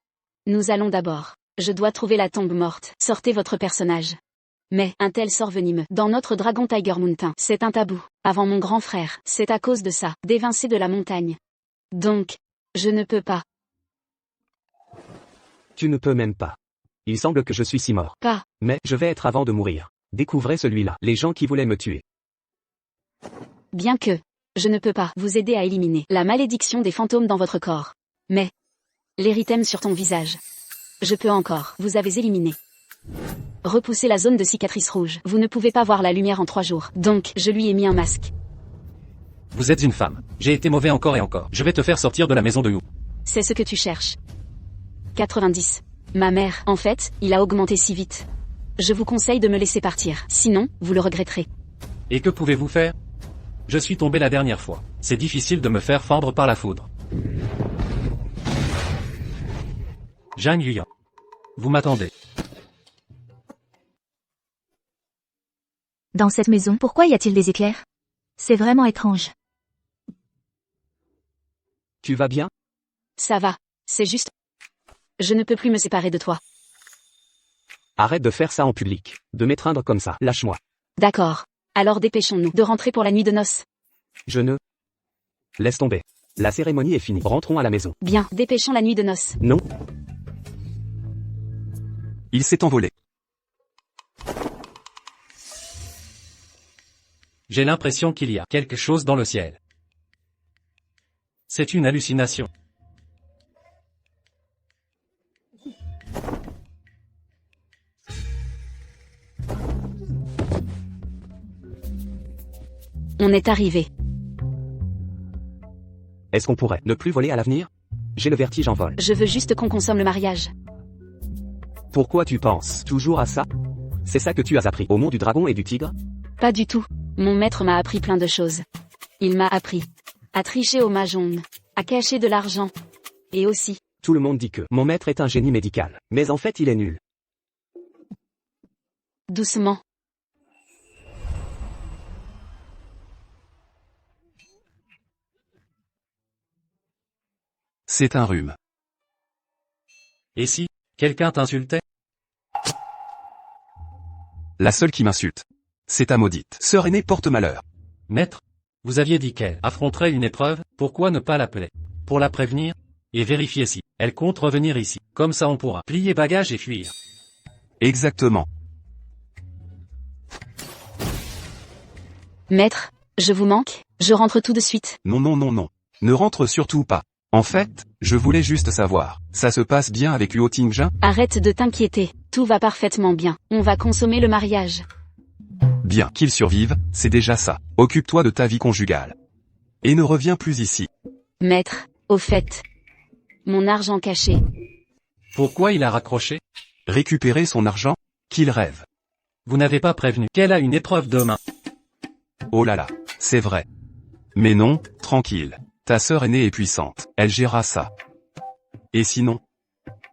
Nous allons d'abord. Je dois trouver la tombe morte. Sortez votre personnage. Mais, un tel sort venimeux, dans notre Dragon Tiger Mountain, c'est un tabou. Avant mon grand frère, c'est à cause de ça, d'évincer de la montagne. Donc, je ne peux pas. Tu ne peux même pas. Il semble que je suis si mort. Pas. Mais, je vais être avant de mourir. Découvrez celui-là. Les gens qui voulaient me tuer. Bien que, je ne peux pas vous aider à éliminer la malédiction des fantômes dans votre corps. Mais, l'érythème sur ton visage. Je peux encore, vous avez éliminé. Repoussez la zone de cicatrice rouge. Vous ne pouvez pas voir la lumière en 3 jours. Donc, je lui ai mis un masque. Vous êtes une femme. J'ai été mauvais encore et encore. Je vais te faire sortir de la maison de Huo. C'est ce que tu cherches. 90. Ma mère, en fait, il a augmenté si vite. Je vous conseille de me laisser partir. Sinon, vous le regretterez. Et que pouvez-vous faire? Je suis tombé la dernière fois. C'est difficile de me faire fendre par la foudre. Zhang Yuyan. Vous m'attendez. Dans cette maison, pourquoi y a-t-il des éclairs? C'est vraiment étrange. Tu vas bien? Ça va. C'est juste. Je ne peux plus me séparer de toi. Arrête de faire ça en public. De m'étreindre comme ça. Lâche-moi. D'accord. Alors dépêchons-nous de rentrer pour la nuit de noces. Je ne... Laisse tomber. La cérémonie est finie. Rentrons à la maison. Bien, dépêchons la nuit de noces. Non. Il s'est envolé. J'ai l'impression qu'il y a quelque chose dans le ciel. C'est une hallucination. On est arrivé. Est-ce qu'on pourrait ne plus voler à l'avenir? J'ai le vertige en vol. Je veux juste qu'on consomme le mariage. Pourquoi tu penses toujours à ça? C'est ça que tu as appris au monde du dragon et du tigre? Pas du tout. Mon maître m'a appris plein de choses. Il m'a appris à tricher au mahjong, à cacher de l'argent. Et aussi, Tout le monde dit que mon maître est un génie médical. Mais en fait il est nul. doucement. C'est un rhume. Et si quelqu'un t'insultait? La seule qui m'insulte. C'est ta maudite. Sœur aînée porte malheur. Maître, vous aviez dit qu'elle affronterait une épreuve, pourquoi ne pas l'appeler? Pour la prévenir? Et vérifier si elle compte revenir ici. Comme ça on pourra plier bagages et fuir. Exactement. Maître, je vous manque, je rentre tout de suite. Non non non non. Ne rentre surtout pas. En fait, je voulais juste savoir, ça se passe bien avec Huo Tingjin? Arrête de t'inquiéter, tout va parfaitement bien. On va consommer le mariage. Bien qu'il survive, c'est déjà ça. Occupe-toi de ta vie conjugale. Et ne reviens plus ici. Maître, au fait. Mon argent caché. Pourquoi il a raccroché? Récupérer son argent? Qu'il rêve. Vous n'avez pas prévenu qu'elle a une épreuve demain. Oh là là, c'est vrai. Mais non, tranquille. Ta sœur aînée est puissante, elle gérera ça. Et sinon?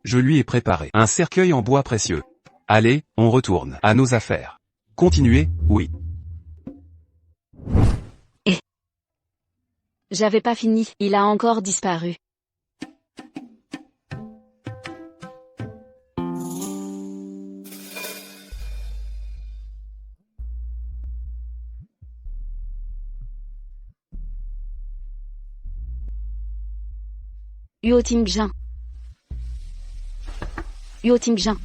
Je lui ai préparé un cercueil en bois précieux. Allez, on retourne à nos affaires. Continuez, oui. J'avais pas fini, il a encore disparu. Huo Tingjin. Huo Tingjin.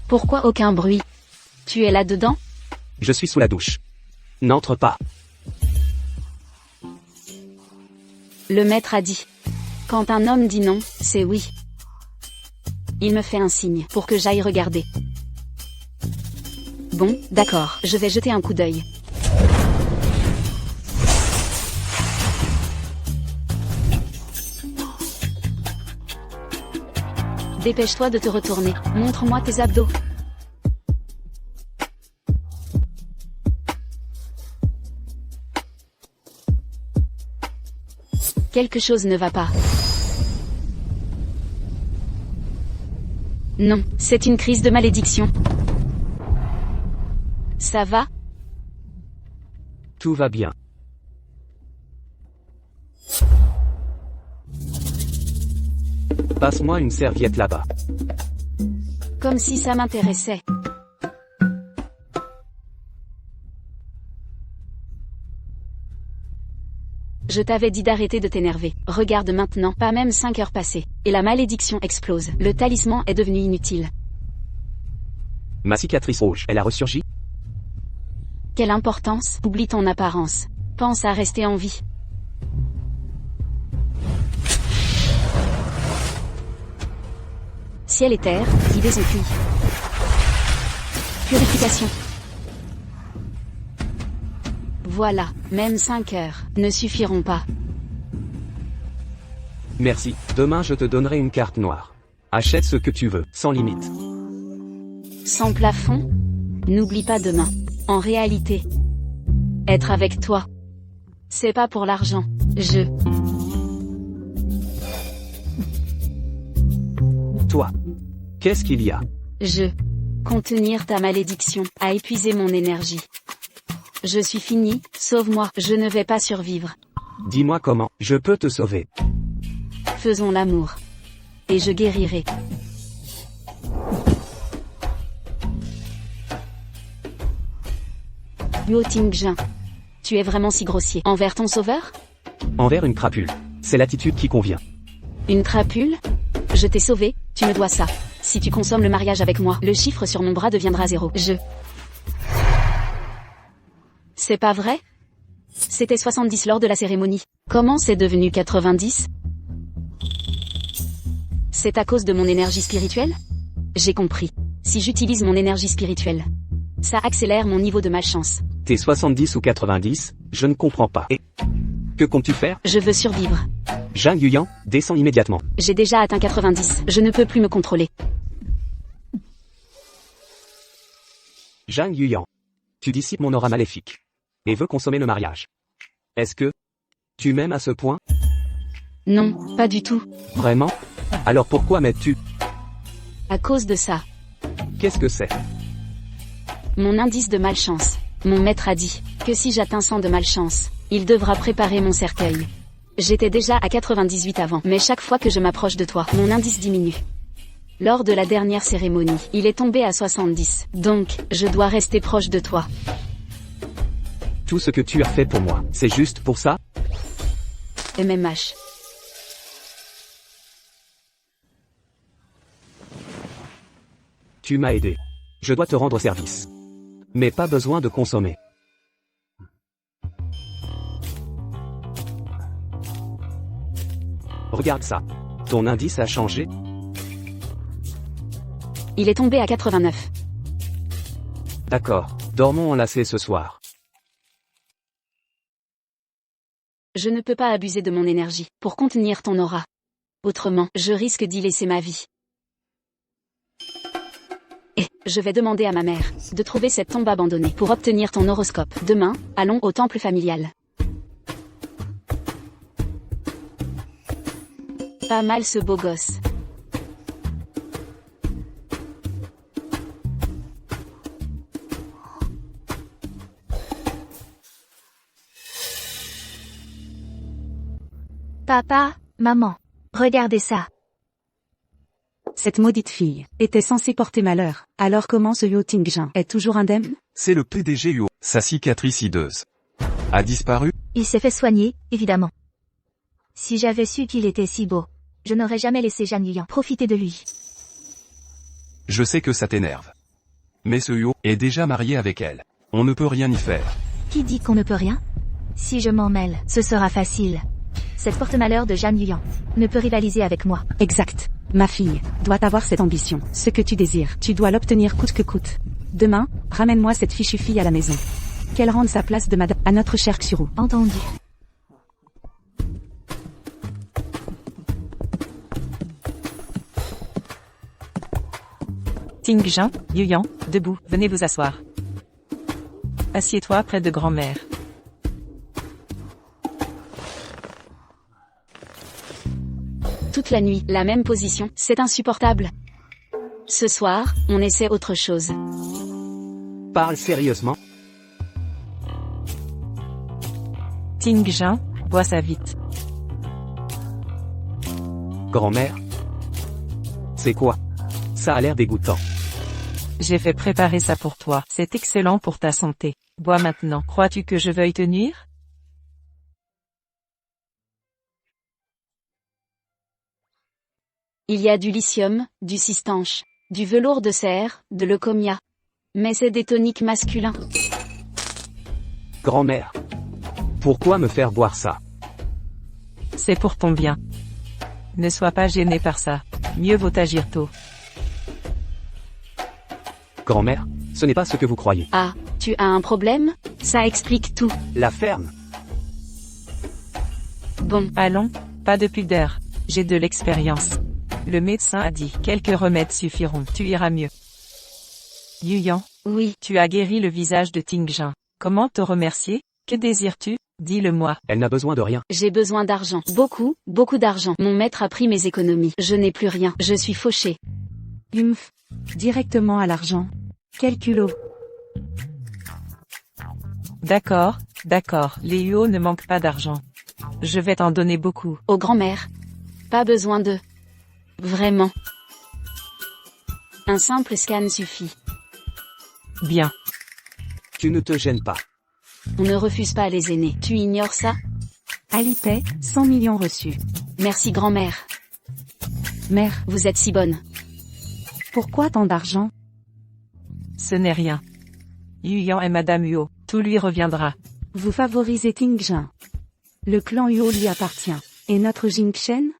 Pourquoi aucun bruit? Tu es là-dedans? Je suis sous la douche. N'entre pas. Le maître a dit. Quand un homme dit non, c'est oui. Il me fait un signe pour que j'aille regarder. Bon, d'accord, je vais jeter un coup d'œil. Dépêche-toi de te retourner, montre-moi tes abdos. Quelque chose ne va pas. Non, c'est une crise de malédiction. Ça va? Tout va bien. Passe-moi une serviette là-bas. Comme si ça m'intéressait. Je t'avais dit d'arrêter de t'énerver. Regarde maintenant, pas même 5 heures passées. Et la malédiction explose. Le talisman est devenu inutile. Ma cicatrice rouge, elle a ressurgi? Quelle importance? Oublie ton apparence. Pense à rester en vie. Ciel et terre, idées ont fui. Purification. Voilà, même 5 heures ne suffiront pas. Merci, demain je te donnerai une carte noire. Achète ce que tu veux, sans limite. Sans plafond? N'oublie pas demain. En réalité, être avec toi, c'est pas pour l'argent. Toi. Qu'est-ce qu'il y a? Contenir ta malédiction a épuisé mon énergie. Je suis fini, sauve-moi, je ne vais pas survivre. Dis-moi comment, je peux te sauver. Faisons l'amour. Et je guérirai. Luo Tingjin. Tu es vraiment si grossier. Envers ton sauveur? Envers une crapule. C'est l'attitude qui convient. Une crapule? Je t'ai sauvé, tu me dois ça. Si tu consommes le mariage avec moi, le chiffre sur mon bras deviendra 0. C'est pas vrai? C'était 70 lors de la cérémonie. Comment c'est devenu 90? C'est à cause de mon énergie spirituelle? J'ai compris. Si j'utilise mon énergie spirituelle, ça accélère mon niveau de malchance. T'es 70 ou 90, je ne comprends pas. Et que comptes-tu faire? Je veux survivre. Zhang Yuyan, descends immédiatement. J'ai déjà atteint 90, je ne peux plus me contrôler. Zhang Yuyan. Tu dissipes mon aura maléfique. Et veux consommer le mariage. Est-ce que tu m'aimes à ce point? Non, pas du tout. Vraiment? Alors pourquoi m'aides-tu? À cause de ça. Qu'est-ce que c'est? Mon indice de malchance. Mon maître a dit que si j'atteins 100 de malchance, il devra préparer mon cercueil. J'étais déjà à 98 avant, mais chaque fois que je m'approche de toi, mon indice diminue. Lors de la dernière cérémonie, il est tombé à 70. Donc, je dois rester proche de toi. Tout ce que tu as fait pour moi, c'est juste pour ça? MMH. Tu m'as aidé. Je dois te rendre service. Mais pas besoin de consommer. Regarde ça. Ton indice a changé? Il est tombé à 89. D'accord. Dormons enlacés ce soir. Je ne peux pas abuser de mon énergie pour contenir ton aura. Autrement, je risque d'y laisser ma vie. Et je vais demander à ma mère de trouver cette tombe abandonnée pour obtenir ton horoscope. Demain, allons au temple familial. Pas mal ce beau gosse. Papa, maman, regardez ça. Cette maudite fille était censée porter malheur. Alors comment ce Luo Tingjin est toujours indemne? C'est le PDG Huo. Sa cicatrice hideuse a disparu? Il s'est fait soigner, évidemment. Si j'avais su qu'il était si beau, je n'aurais jamais laissé Zhang Yuyan profiter de lui. Je sais que ça t'énerve. Mais ce Huo est déjà marié avec elle. On ne peut rien y faire. Qui dit qu'on ne peut rien? Si je m'en mêle, ce sera facile. Cette porte-malheur de Jeanne Yuyan ne peut rivaliser avec moi. Exact. Ma fille doit avoir cette ambition. Ce que tu désires, tu dois l'obtenir coûte que coûte. Demain, ramène-moi cette fichue fille à la maison. Qu'elle rende sa place de madame à notre cher Xuru. Entendu. Tingjin, Yuyan, debout, venez vous asseoir. Assieds-toi près de grand-mère. Toute la nuit, la même position, c'est insupportable. Ce soir, on essaie autre chose. Parle sérieusement. Tingjin, bois ça vite. Grand-mère. C'est quoi? Ça a l'air dégoûtant. J'ai fait préparer ça pour toi. C'est excellent pour ta santé. Bois maintenant. Crois-tu que je veuille te nuire? Il y a du lithium, du cistanche, du velours de cerf, de leucomia. Mais c'est des toniques masculins. Grand-mère. Pourquoi me faire boire ça? C'est pour ton bien. Ne sois pas gêné par ça. Mieux vaut agir tôt. Grand-mère, ce n'est pas ce que vous croyez. Ah, tu as un problème? Ça explique tout. La ferme. Bon, Allons, pas de pudeur. J'ai de l'expérience. Le médecin a dit, quelques remèdes suffiront, tu iras mieux. Yuyan, oui, tu as guéri le visage de Tingjin. Comment te remercier? Que désires-tu? Dis-le-moi. Elle n'a besoin de rien. j'ai besoin d'argent. Beaucoup, beaucoup d'argent. Mon maître a pris mes économies. Je n'ai plus rien. Je suis fauché. Humph. Directement à l'argent. Quel culot. D'accord, d'accord, les Huo ne manquent pas d'argent. Je vais t'en donner beaucoup. Aux grand-mères. Pas besoin de... Vraiment. Un simple scan suffit. Bien. Tu ne te gênes pas. On ne refuse pas les aînés. Tu ignores ça? Alipay, 100 millions reçus. Merci grand-mère. Mère, Vous êtes si bonne. pourquoi tant d'argent? Ce n'est rien. Yuyan est Madame Huo, tout lui reviendra. Vous favorisez Tingjin. Le clan Huo lui appartient. Et notre Jingchen?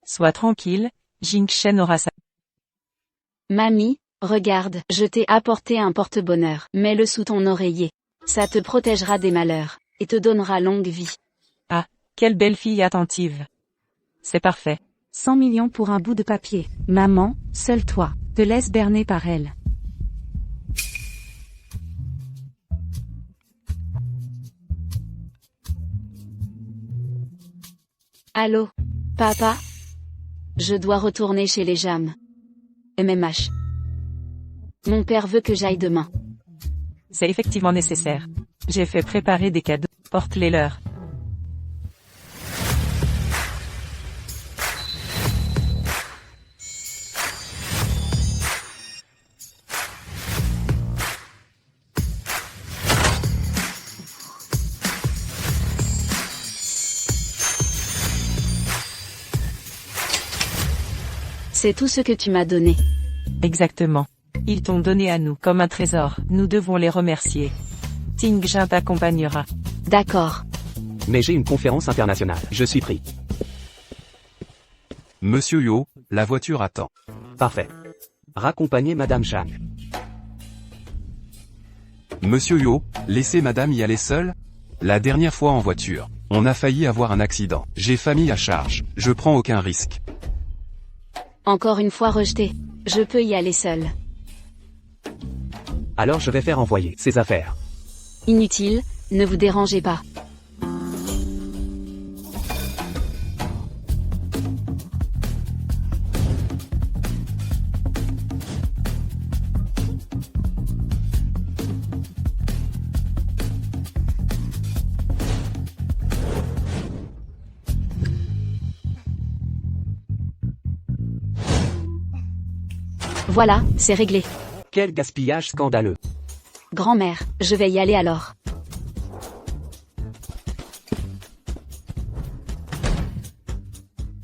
Sois tranquille, Jingchen aura sa... Mamie, regarde, je t'ai apporté un porte-bonheur. Mets-le sous ton oreiller. Ça te protégera des malheurs, et te donnera longue vie. Ah, quelle belle fille attentive. C'est parfait. 100 millions pour un bout de papier. Maman, seul toi, te laisse berner par elle. Allô? Papa? Je dois retourner chez les Jam. MMH. Mon père veut que j'aille demain. C'est effectivement nécessaire. J'ai fait préparer des cadeaux, porte-les leur. C'est tout ce que tu m'as donné. Exactement. Ils t'ont donné à nous comme un trésor. Nous devons les remercier. Tingjin t'accompagnera. D'accord. Mais j'ai une conférence internationale. Je suis pris. Monsieur Huo, la voiture attend. Parfait. Raccompagnez Madame Chang. Monsieur Huo, laissez madame y aller seule? La dernière fois en voiture, on a failli avoir un accident. J'ai famille à charge, je prends aucun risque. Encore une fois rejeté. Je peux y aller seul. Alors je vais faire envoyer ses affaires. Inutile, ne vous dérangez pas. Voilà, c'est réglé. Quel gaspillage scandaleux. Grand-mère, je vais y aller alors.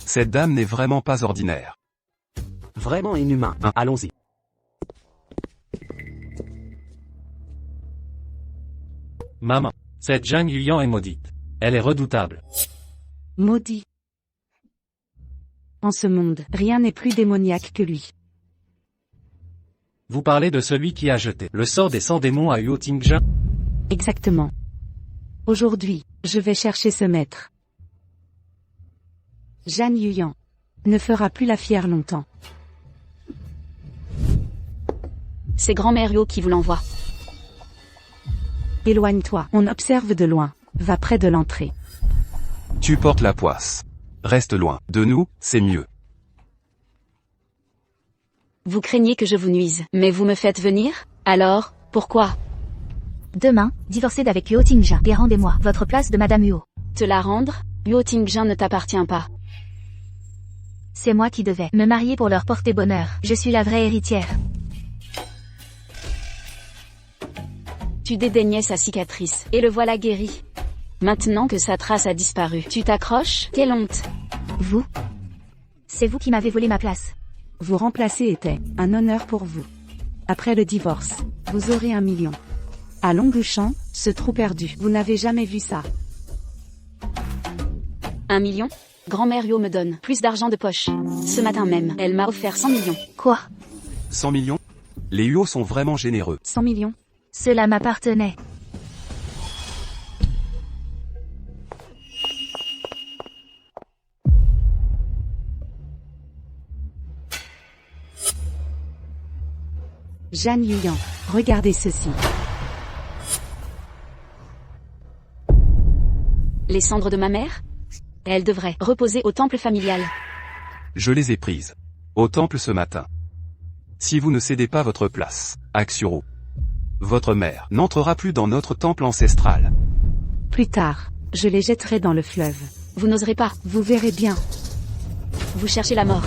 Cette dame n'est vraiment pas ordinaire. Vraiment inhumain, hein. Allons-y. Maman, cette Zhang Yuyan est maudite. Elle est redoutable. Maudit. En ce monde, rien n'est plus démoniaque que lui. Vous parlez de celui qui a jeté le sort des 100 démons à Huo Tingzhen? Exactement. Aujourd'hui, je vais chercher ce maître. Zhang Yuyan ne fera plus la fière longtemps. C'est grand-mère Yo qui vous l'envoie. Éloigne-toi, on observe de loin. Va près de l'entrée. Tu portes la poisse. Reste loin de nous, c'est mieux. Vous craignez que je vous nuise, mais vous me faites venir? Alors, pourquoi? Demain, divorcez d'avec Huo Tingzhen et rendez-moi votre place de Madame Huo. Te la rendre? Huo Tingzhen ne t'appartient pas. C'est moi qui devais me marier pour leur porter bonheur. Je suis la vraie héritière. Tu dédaignais sa cicatrice, et le voilà guéri. Maintenant que sa trace a disparu, tu t'accroches? Quelle honte! Vous? C'est vous qui m'avez volé ma place. Vous remplacer était un honneur pour vous. Après le divorce, vous aurez 1 million. À Longchamp, ce trou perdu. Vous n'avez jamais vu ça. 1 million? Grand-mère Yo me donne plus d'argent de poche. Ce matin même, elle m'a offert 100 millions. Quoi? 100 millions? Les Huo sont vraiment généreux. 100 millions? Cela m'appartenait. Zhang Yuyan, regardez ceci. Les cendres de ma mère? Elles devraient reposer au temple familial. Je les ai prises. Au temple ce matin. Si vous ne cédez pas votre place, à Xuru, votre mère n'entrera plus dans notre temple ancestral. Plus tard, je les jetterai dans le fleuve. Vous n'oserez pas. Vous verrez bien. Vous cherchez la mort.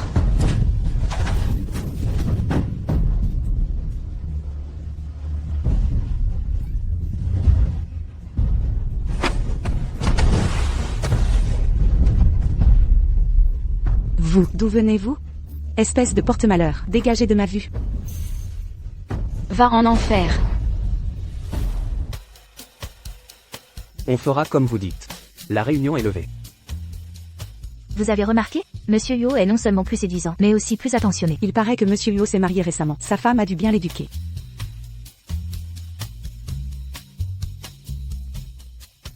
Vous, d'où venez-vous? Espèce de porte-malheur, dégagez de ma vue. Va en enfer. On fera comme vous dites. La réunion est levée. Vous avez remarqué? Monsieur Huo est non seulement plus séduisant, mais aussi plus attentionné. Il paraît que Monsieur Huo s'est marié récemment. Sa femme a dû bien l'éduquer.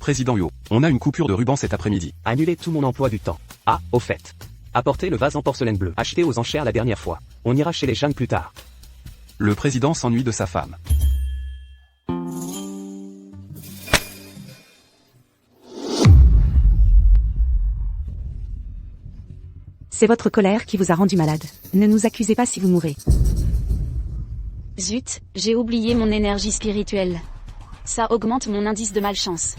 Président Huo, on a une coupure de ruban cet après-midi. Annulez tout mon emploi du temps. Ah, au fait. Apportez le vase en porcelaine bleue, acheté aux enchères la dernière fois. On ira chez les Zhang plus tard. Le président s'ennuie de sa femme. C'est votre colère qui vous a rendu malade. Ne nous accusez pas si vous mourrez. Zut, j'ai oublié mon énergie spirituelle. Ça augmente mon indice de malchance.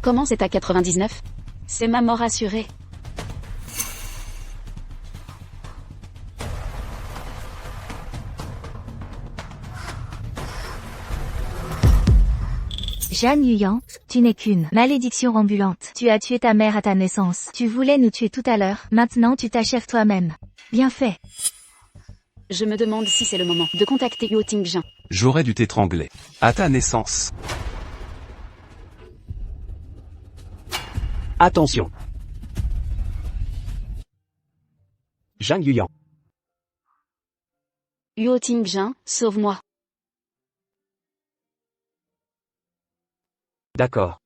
Comment c'est à 99? C'est ma mort assurée. Zhang Yuyan, tu n'es qu'une malédiction ambulante. Tu as tué ta mère à ta naissance. Tu voulais nous tuer tout à l'heure. Maintenant tu t'achèves toi-même. Bien fait. Je me demande si c'est le moment de contacter Huo Tingzhen. J'aurais dû t'étrangler. À ta naissance. Attention. Zhang Yuyan. Huo Tingzhen, sauve-moi. D'accord.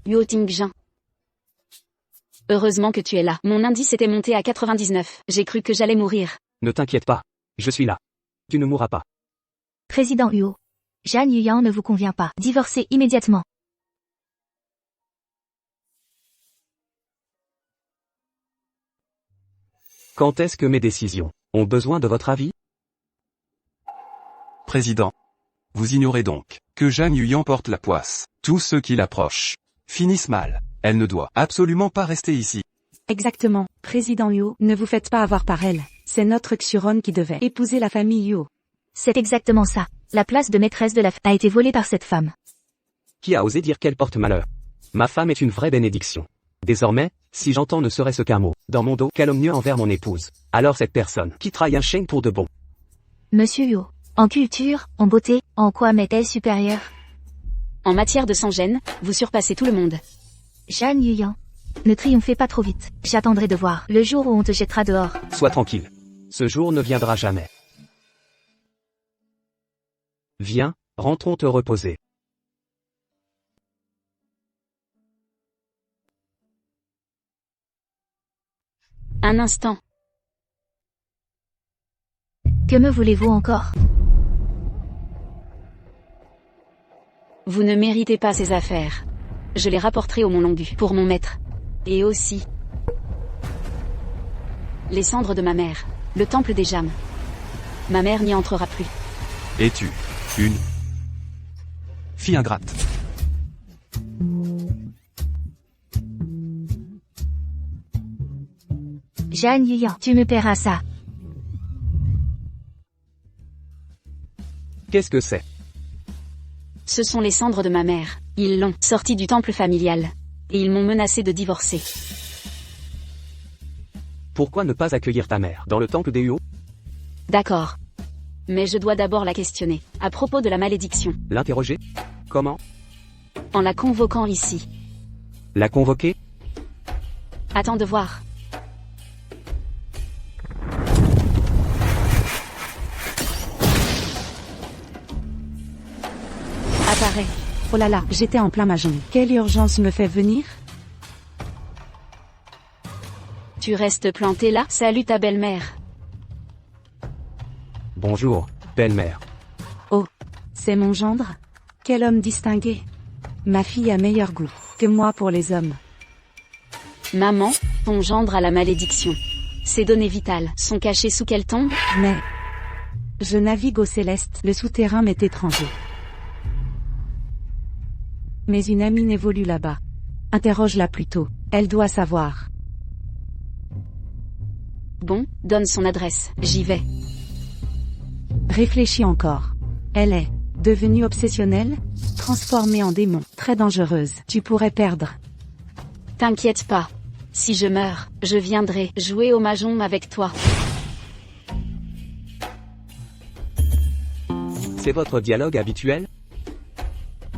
Huo Tingzhen. Heureusement que tu es là. Mon indice était monté à 99. J'ai cru que j'allais mourir. Ne t'inquiète pas. Je suis là. Tu ne mourras pas. Président Huo. Zhang Yuyan ne vous convient pas. Divorcez immédiatement. Quand est-ce que mes décisions ont besoin de votre avis? Président. Vous ignorez donc que Zhang Yuyan porte la poisse. Tous ceux qui l'approchent finissent mal. Elle ne doit absolument pas rester ici. Exactement. Président Huo, ne vous faites pas avoir par elle. C'est notre Xuron qui devait épouser la famille Yuo. C'est exactement ça. La place de maîtresse de la a été volée par cette femme. Qui a osé dire qu'elle porte malheur? Ma femme est une vraie bénédiction. Désormais, si j'entends ne serait-ce qu'un mot, dans mon dos, calomnieux envers mon épouse, alors cette personne quittera Yansheng pour de bon. Monsieur Yo, en culture, en beauté, en quoi m'est-elle supérieure? En matière de sans-gêne, vous surpassez tout le monde. Jeanne Yuyan. Ne triomphez pas trop vite. J'attendrai de voir le jour où on te jettera dehors. Sois tranquille. Ce jour ne viendra jamais. Viens, rentrons te reposer. Un instant. Que me voulez-vous encore? Vous ne méritez pas ces affaires. Je les rapporterai au Mont Longu pour mon maître. Et aussi les cendres de ma mère, le temple des Jammes. Ma mère n'y entrera plus. Es-tu une fille ingrate? Jeanne Yuyan, tu me paieras ça. Qu'est-ce que c'est? Ce sont les cendres de ma mère. Ils l'ont sortie du temple familial. Et ils m'ont menacé de divorcer. Pourquoi ne pas accueillir ta mère dans le temple des Huo? D'accord. Mais je dois d'abord la questionner, à propos de la malédiction, L'interroger? Comment? en la convoquant ici. La convoquer? Attends de voir. Apparaît. Oh là là, j'étais en plein Mahjong. Quelle urgence me fait venir? Tu restes planté là? Salut ta belle-mère. Bonjour, belle-mère. Oh, c'est mon gendre? Quel homme distingué. Ma fille a meilleur goût que moi pour les hommes. Maman, ton gendre a la malédiction. Ses données vitales sont cachées sous quelle tombe? Mais je navigue au céleste, le souterrain m'est étranger. Mais une amie évolue là-bas. Interroge-la plutôt, elle doit savoir. Bon, donne son adresse, j'y vais. Réfléchis encore. Elle est devenue obsessionnelle, transformée en démon, très dangereuse. Tu pourrais perdre. T'inquiète pas. Si je meurs, je viendrai jouer au Mahjong avec toi. C'est votre dialogue habituel?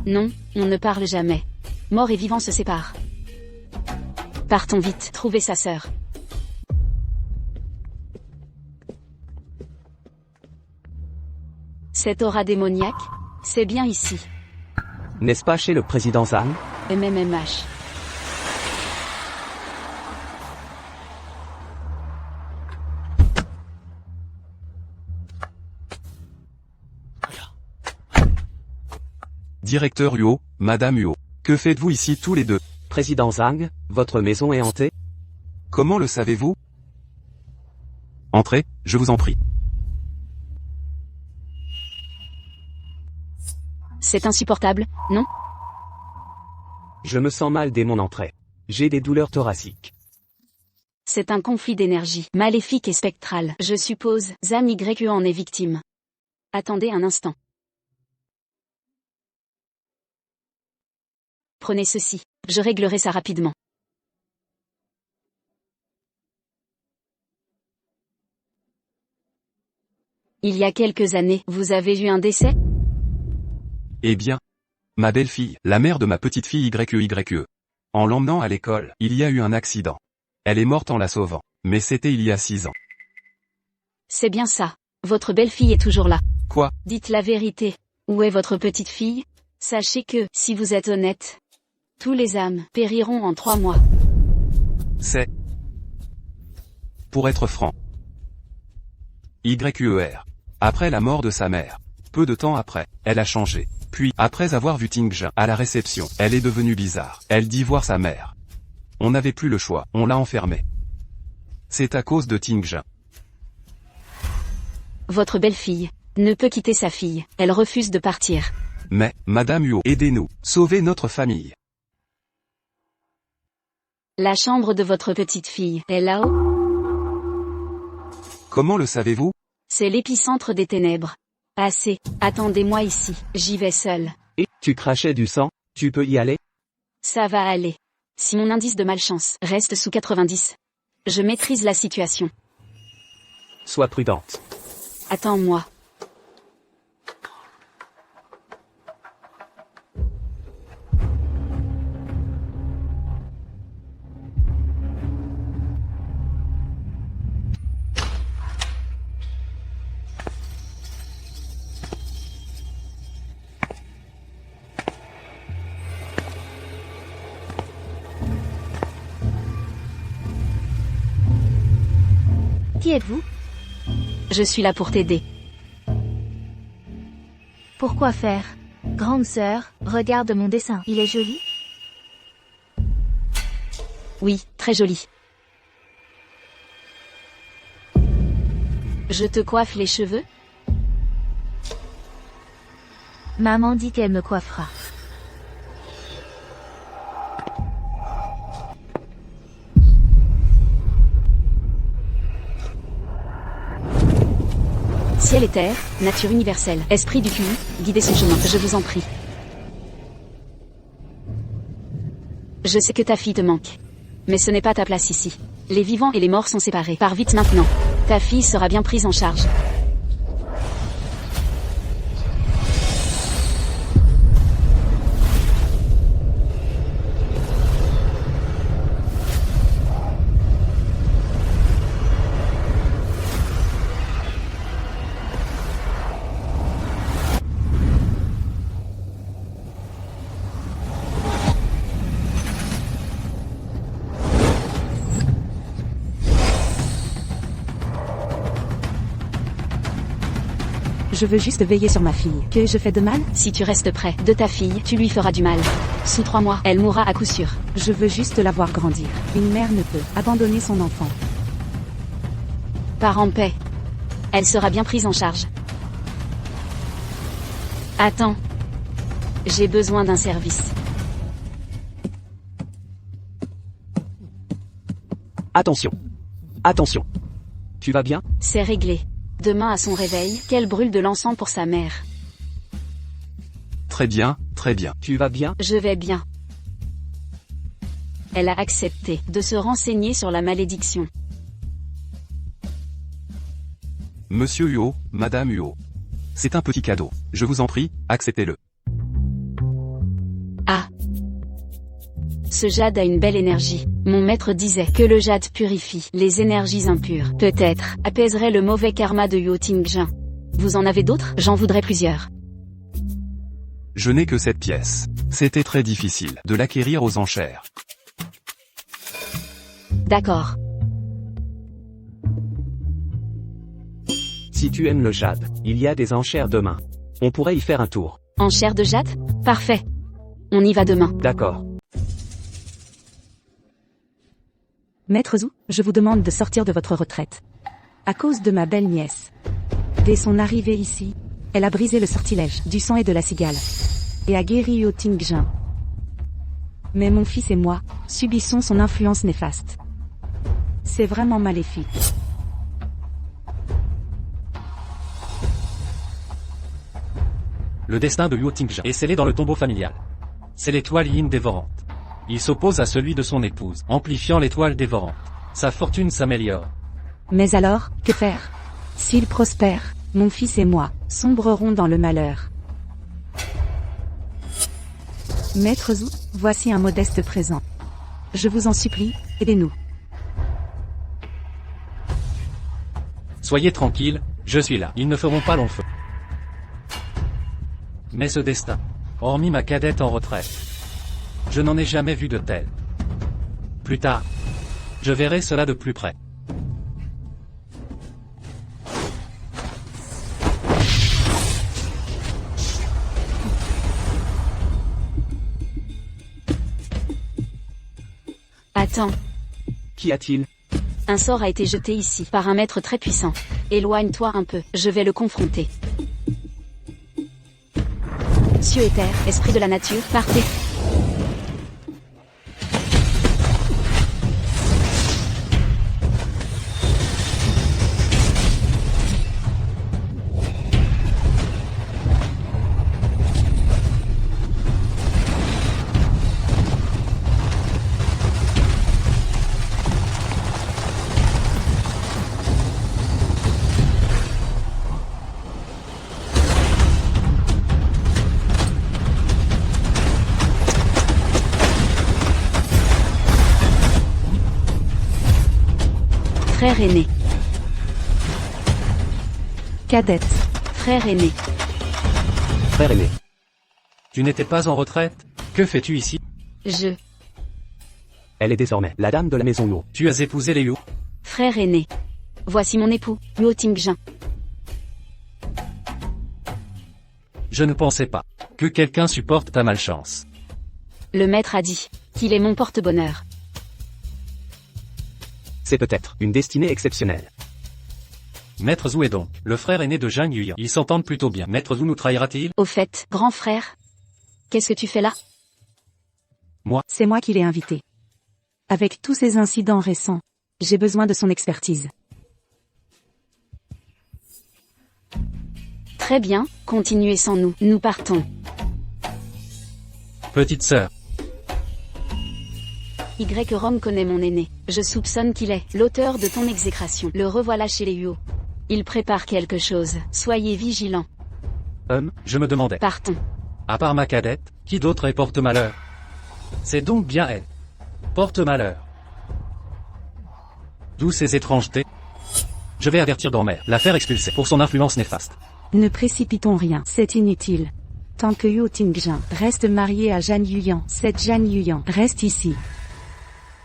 Non, on ne parle jamais. Mort et vivant se séparent. Partons vite, trouver sa sœur. Cette aura démoniaque, c'est bien ici. N'est-ce pas chez le président Zhang? MMMH. Directeur Huo, Madame Huo. Que faites-vous ici tous les deux? Président Zhang, votre maison est hantée? Comment le savez-vous? Entrez, je vous en prie. C'est insupportable, non? Je me sens mal dès mon entrée. J'ai des douleurs thoraciques. C'est un conflit d'énergie, maléfique et spectral. Je suppose, Zam YE en est victime. Attendez un instant. Prenez ceci, je réglerai ça rapidement. Il y a quelques années, vous avez eu un décès? Eh bien, ma belle-fille, la mère de ma petite-fille YE. En l'emmenant à l'école, il y a eu un accident. Elle est morte en la sauvant. Mais c'était il y a 6 ans. C'est bien ça. Votre belle-fille est toujours là. Quoi? Dites la vérité. Où est votre petite-fille? Sachez que, si vous êtes honnête, tous les âmes périront en 3 mois. C'est... Pour être franc. YER. Après la mort de sa mère. Peu de temps après, elle a changé. Puis, après avoir vu Tingjin à la réception, elle est devenue bizarre. Elle dit voir sa mère. On n'avait plus le choix, on l'a enfermée. C'est à cause de Tingjin. Votre belle-fille ne peut quitter sa fille. Elle refuse de partir. Mais, Madame Huo, aidez-nous. Sauvez notre famille. La chambre de votre petite-fille est là-haut? Comment le savez-vous? C'est l'épicentre des ténèbres. Assez, attendez-moi ici, j'y vais seul. Et, tu crachais du sang, tu peux y aller? Ça va aller. Si mon indice de malchance reste sous 90, je maîtrise la situation. Sois prudente. Attends-moi. Qui êtes-vous? Je suis là pour t'aider. Pourquoi faire? Grande sœur, regarde mon dessin. Il est joli? Oui, très joli. Je te coiffe les cheveux? Maman dit qu'elle me coiffera. Ciel et terre, nature universelle, esprit du QI, guidez son chemin, je vous en prie. Je sais que ta fille te manque. Mais ce n'est pas ta place ici. Les vivants et les morts sont séparés. Pars vite maintenant. Ta fille sera bien prise en charge. Je veux juste veiller sur ma fille. Que je fais de mal? Si tu restes près de ta fille, tu lui feras du mal. Sous 3 mois, elle mourra à coup sûr. Je veux juste la voir grandir. Une mère ne peut abandonner son enfant. Pars en paix. Elle sera bien prise en charge. Attends. J'ai besoin d'un service. Attention. Attention. Tu vas bien? C'est réglé. Demain à son réveil, qu'elle brûle de l'encens pour sa mère. Très bien, très bien. Tu vas bien? Je vais bien. Elle a accepté de se renseigner sur la malédiction. Monsieur Huo, Madame Huo. C'est un petit cadeau. Je vous en prie, acceptez-le. Ah. Ce jade a une belle énergie. Mon maître disait que le jade purifie les énergies impures. Peut-être apaiserait le mauvais karma de Huo Tingjin. Vous en avez d'autres? J'en voudrais plusieurs. Je n'ai que cette pièce. C'était très difficile de l'acquérir aux enchères. D'accord. Si tu aimes le jade, il y a des enchères demain. On pourrait y faire un tour. Enchères de jade? Parfait. On y va demain. D'accord. Maître Zhu, je vous demande de sortir de votre retraite. À cause de ma belle nièce. Dès son arrivée ici, elle a brisé le sortilège du sang et de la cigale. Et a guéri Huo Tingjin. Mais mon fils et moi, subissons son influence néfaste. C'est vraiment maléfique. Le destin de Huo Tingjin est scellé dans le tombeau familial. C'est l'étoile Yin dévorante. Il s'oppose à celui de son épouse, amplifiant l'étoile dévorante. Sa fortune s'améliore. Mais alors, que faire? S'il prospère, mon fils et moi sombrerons dans le malheur. Maître Zhu, voici un modeste présent. Je vous en supplie, aidez-nous. Soyez tranquille, je suis là. Ils ne feront pas long feu. Mais ce destin, hormis ma cadette en retraite, je n'en ai jamais vu de tel. Plus tard, je verrai cela de plus près. Attends. Qu'y a-t-il? Un sort a été jeté ici par un maître très puissant. Éloigne-toi un peu, je vais le confronter. Cieux et terre, esprit de la nature, partez. Frère aîné. Cadette. Frère aîné. Frère aîné. Tu n'étais pas en retraite? Que fais-tu ici? Je. Elle est désormais la dame de la maison Luo. Tu as épousé les Yu. Frère aîné. Voici mon époux, Luo Tingjin. Je ne pensais pas que quelqu'un supporte ta malchance. Le maître a dit qu'il est mon porte-bonheur. C'est peut-être une destinée exceptionnelle. Maître Zhu est donc le frère aîné de Zhang Yuyan. Ils s'entendent plutôt bien. Maître Zhu nous trahira-t-il? Au fait, grand frère, qu'est-ce que tu fais là? C'est moi qui l'ai invité. Avec tous ces incidents récents, j'ai besoin de son expertise. Très bien, continuez sans nous, nous partons. Petite sœur, Y. Rome connaît mon aîné. Je soupçonne qu'il est l'auteur de ton exécration. Le revoilà chez les Huo. Il prépare quelque chose. Soyez vigilants. je me demandais. Partons. À part ma cadette, qui d'autre est porte-malheur? C'est donc bien elle. Porte-malheur. D'où ces étrangetés? Je vais avertir Dormer, la faire expulser pour son influence néfaste. Ne précipitons rien, c'est inutile. Tant que Luo Tingjin reste marié à Zhang Yuyan, cette Zhang Yuyan reste ici.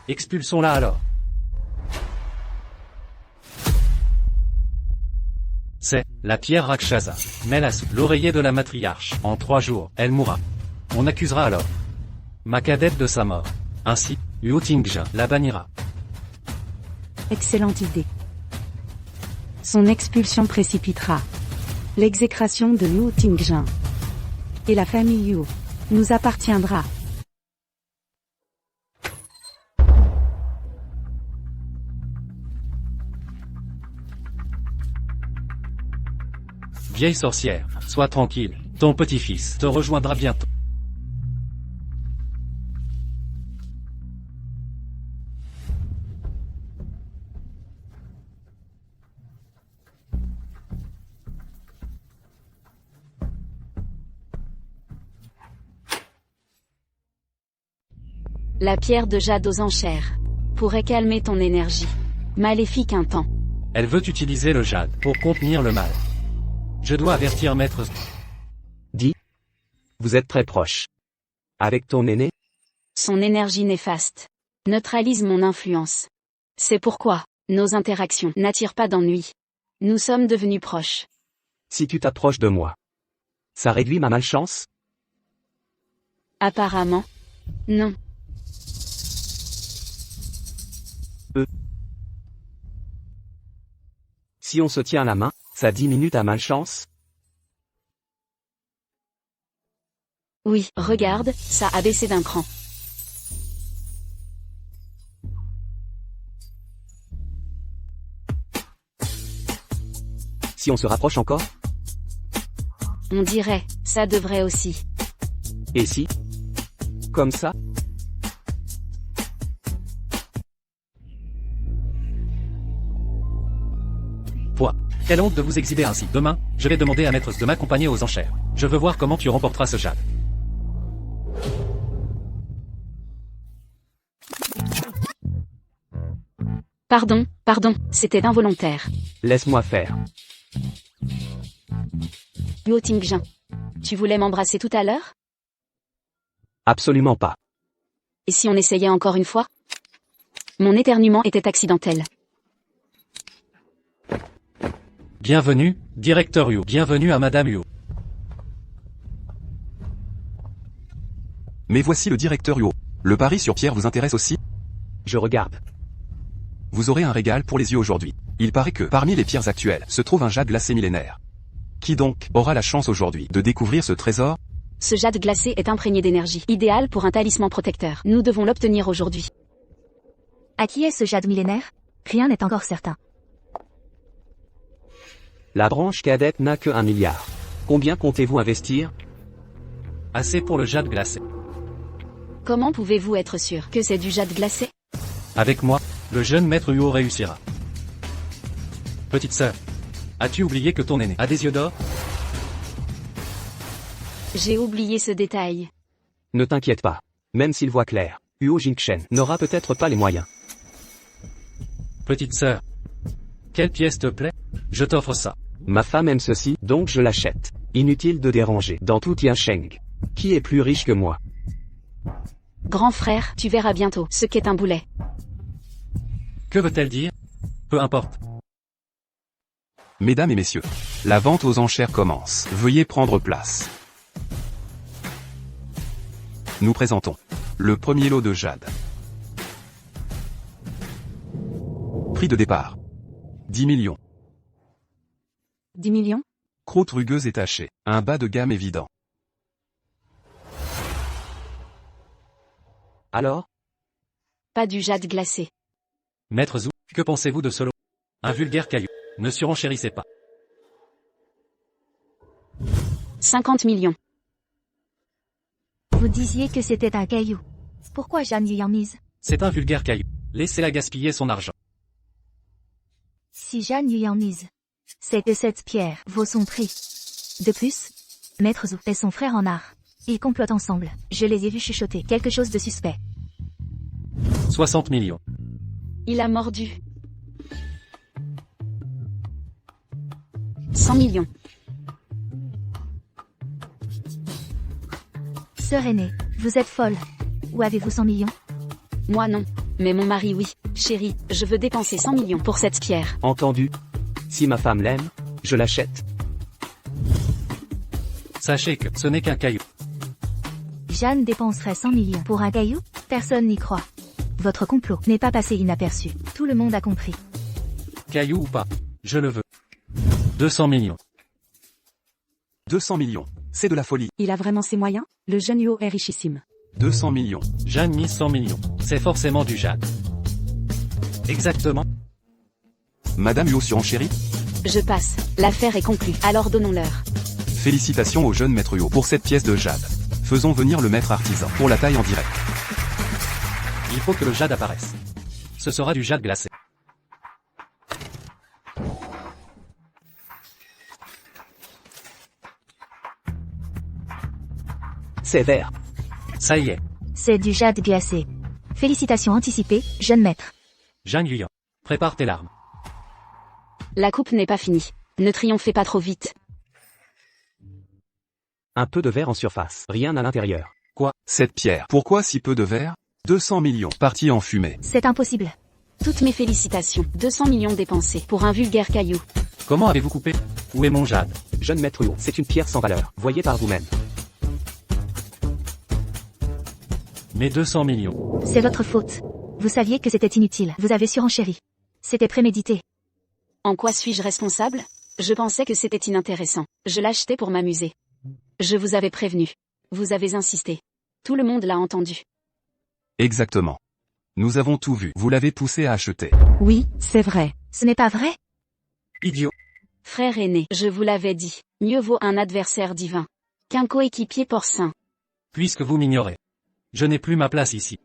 Expulsons-la alors. C'est la pierre Rakshasa. Mets-la sous l'oreiller de la matriarche. En 3 jours, elle mourra. On accusera alors ma cadette de sa mort. Ainsi, Luo Tingjin la bannira. Excellente idée. Son expulsion précipitera l'exécration de Luo Tingjin. Et la famille Yuo nous appartiendra. Vieille sorcière, sois tranquille, ton petit-fils te rejoindra bientôt. La pierre de jade aux enchères pourrait calmer ton énergie maléfique un temps. Elle veut utiliser le jade pour contenir le mal. Je dois avertir Maître. Dis. Vous êtes très proche. Avec ton aîné? Son énergie néfaste neutralise mon influence. C'est pourquoi nos interactions n'attirent pas d'ennui. Nous sommes devenus proches. Si tu t'approches de moi, ça réduit ma malchance? Apparemment, non. Si on se tient la main, ça diminue ta malchance? Oui, regarde, ça a baissé d'un cran. Si on se rapproche encore? On dirait, ça devrait aussi. Et si? Comme ça? Quoi? Quelle honte de vous exhiber ainsi. Demain, je vais demander à Maître de m'accompagner aux enchères. Je veux voir comment tu remporteras ce jade. Pardon, c'était involontaire. Laisse-moi faire. Luo Tingjin, tu voulais m'embrasser tout à l'heure? Absolument pas. Et si on essayait encore une fois? Mon éternuement était accidentel. Bienvenue, directeur Yu. Bienvenue à Madame Yu. Mais voici le directeur Huo. Le pari sur pierre vous intéresse aussi? Je regarde. Vous aurez un régal pour les yeux aujourd'hui. Il paraît que, parmi les pierres actuelles, se trouve un jade glacé millénaire. Qui donc aura la chance aujourd'hui de découvrir ce trésor? Ce jade glacé est imprégné d'énergie, idéal pour un talisman protecteur. Nous devons l'obtenir aujourd'hui. À qui est ce jade millénaire? Rien n'est encore certain. La branche cadette n'a que 1 milliard. Combien comptez-vous investir? Assez pour le jade glacé. Comment pouvez-vous être sûr que c'est du jade glacé? Avec moi, le jeune maître Yu réussira. Petite sœur, as-tu oublié que ton aîné a des yeux d'or? J'ai oublié ce détail. Ne t'inquiète pas. Même s'il voit clair, Huo Jingchen n'aura peut-être pas les moyens. Petite sœur, Quelle pièce te plaît? Je t'offre ça. Ma femme aime ceci, donc je l'achète. Inutile de déranger. Dans tout Yinsheng. Qui est plus riche que moi? Grand frère, tu verras bientôt ce qu'est un boulet. Que veut-elle dire? Peu importe. Mesdames et messieurs, la vente aux enchères commence. Veuillez prendre place. Nous présentons le premier lot de jade. Prix de départ. 10 millions. 10 millions? Croûte rugueuse et tachée. Un bas de gamme évident. Alors? Pas du jade glacé. Maître Zhou, que pensez-vous de ce lot? Un vulgaire caillou. Ne surenchérissez pas. 50 millions. Vous disiez que c'était un caillou. Pourquoi Jeanne y en mise? C'est un vulgaire caillou. Laissez-la gaspiller son argent. Si Jeanne y en mise, c'est que cette pierre vaut son prix. De plus, Maître Zhou est son frère en art. Ils complotent ensemble. Je les ai vus chuchoter quelque chose de suspect. 60 millions. Il a mordu. 100 millions. Sœur aînée, vous êtes folle. Où avez-vous 100 millions? Moi non. Mais mon mari oui. Chérie, je veux dépenser 100 millions pour cette pierre. Entendu. Si ma femme l'aime, je l'achète. Sachez que ce n'est qu'un caillou. Jeanne dépenserait 100 millions pour un caillou? Personne n'y croit. Votre complot n'est pas passé inaperçu. Tout le monde a compris. Caillou ou pas, je le veux. 200 millions. 200 millions. C'est de la folie. Il a vraiment ses moyens? Le jeune Yo est richissime. 200 millions. Jeanne mise 100 millions. C'est forcément du jade. Exactement. Madame Huot surenchérit? Je passe. L'affaire est conclue. Alors donnons-leur. Félicitations au jeune maître Huot pour cette pièce de jade. Faisons venir le maître artisan pour la taille en direct. Il faut que le jade apparaisse. Ce sera du jade glacé. C'est vert. Ça y est. C'est du jade glacé. Félicitations anticipées, jeune maître. Jeanne Yuyan, prépare tes larmes. La coupe n'est pas finie. Ne triomphez pas trop vite. Un peu de verre en surface. Rien à l'intérieur. Quoi? Cette pierre. Pourquoi si peu de verre? 200 millions. Parti en fumée. C'est impossible. Toutes mes félicitations. 200 millions dépensés pour un vulgaire caillou. Comment avez-vous coupé? Où est mon jade? Jeune maître Huot, c'est une pierre sans valeur. Voyez par vous-même. Mes 200 millions. C'est votre faute. Vous saviez que c'était inutile. Vous avez surenchéri. C'était prémédité. En quoi suis-je responsable? Je pensais que c'était inintéressant. Je l'achetais pour m'amuser. Je vous avais prévenu. Vous avez insisté. Tout le monde l'a entendu. Exactement. Nous avons tout vu. Vous l'avez poussé à acheter. Oui, c'est vrai. Ce n'est pas vrai? Idiot. Frère aîné, je vous l'avais dit. Mieux vaut un adversaire divin qu'un coéquipier porcin. Puisque vous m'ignorez. Je n'ai plus ma place ici.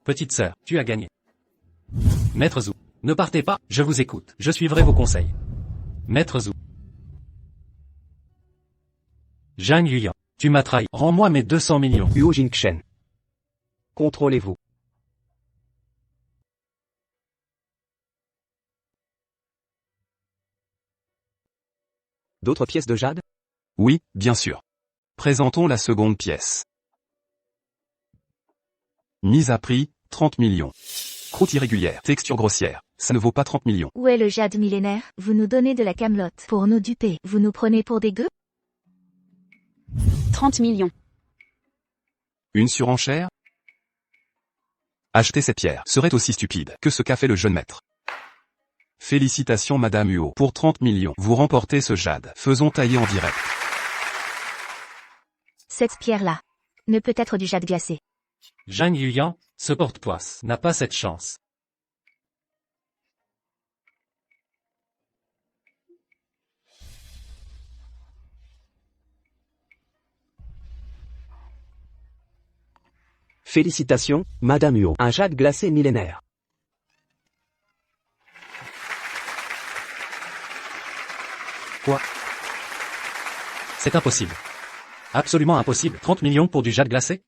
Petite sœur, tu as gagné. Maître Zhou, ne partez pas, je vous écoute. Je suivrai vos conseils. Maître Zhou. Jeanne Yuyan, tu m'as trahi. Rends-moi mes 200 millions. Huo Jingchen. Contrôlez-vous. D'autres pièces de jade? Oui, bien sûr. Présentons la seconde pièce. Mise à prix, 30 millions. Croûte irrégulière, texture grossière. Ça ne vaut pas 30 millions. Où est le jade millénaire? Vous nous donnez de la camelote pour nous duper. Vous nous prenez pour des gueux? 30 millions. Une surenchère? Acheter cette pierre serait aussi stupide que ce qu'a fait le jeune maître. Félicitations Madame Huot. Pour 30 millions, vous remportez ce jade. Faisons tailler en direct. Cette pierre-là ne peut être du jade glacé. Jeanne Yuyan, ce porte-poisse, n'a pas cette chance. Félicitations, Madame Huot. Un jade glacé millénaire. Quoi? C'est impossible. Absolument impossible. 30 millions pour du jade glacé?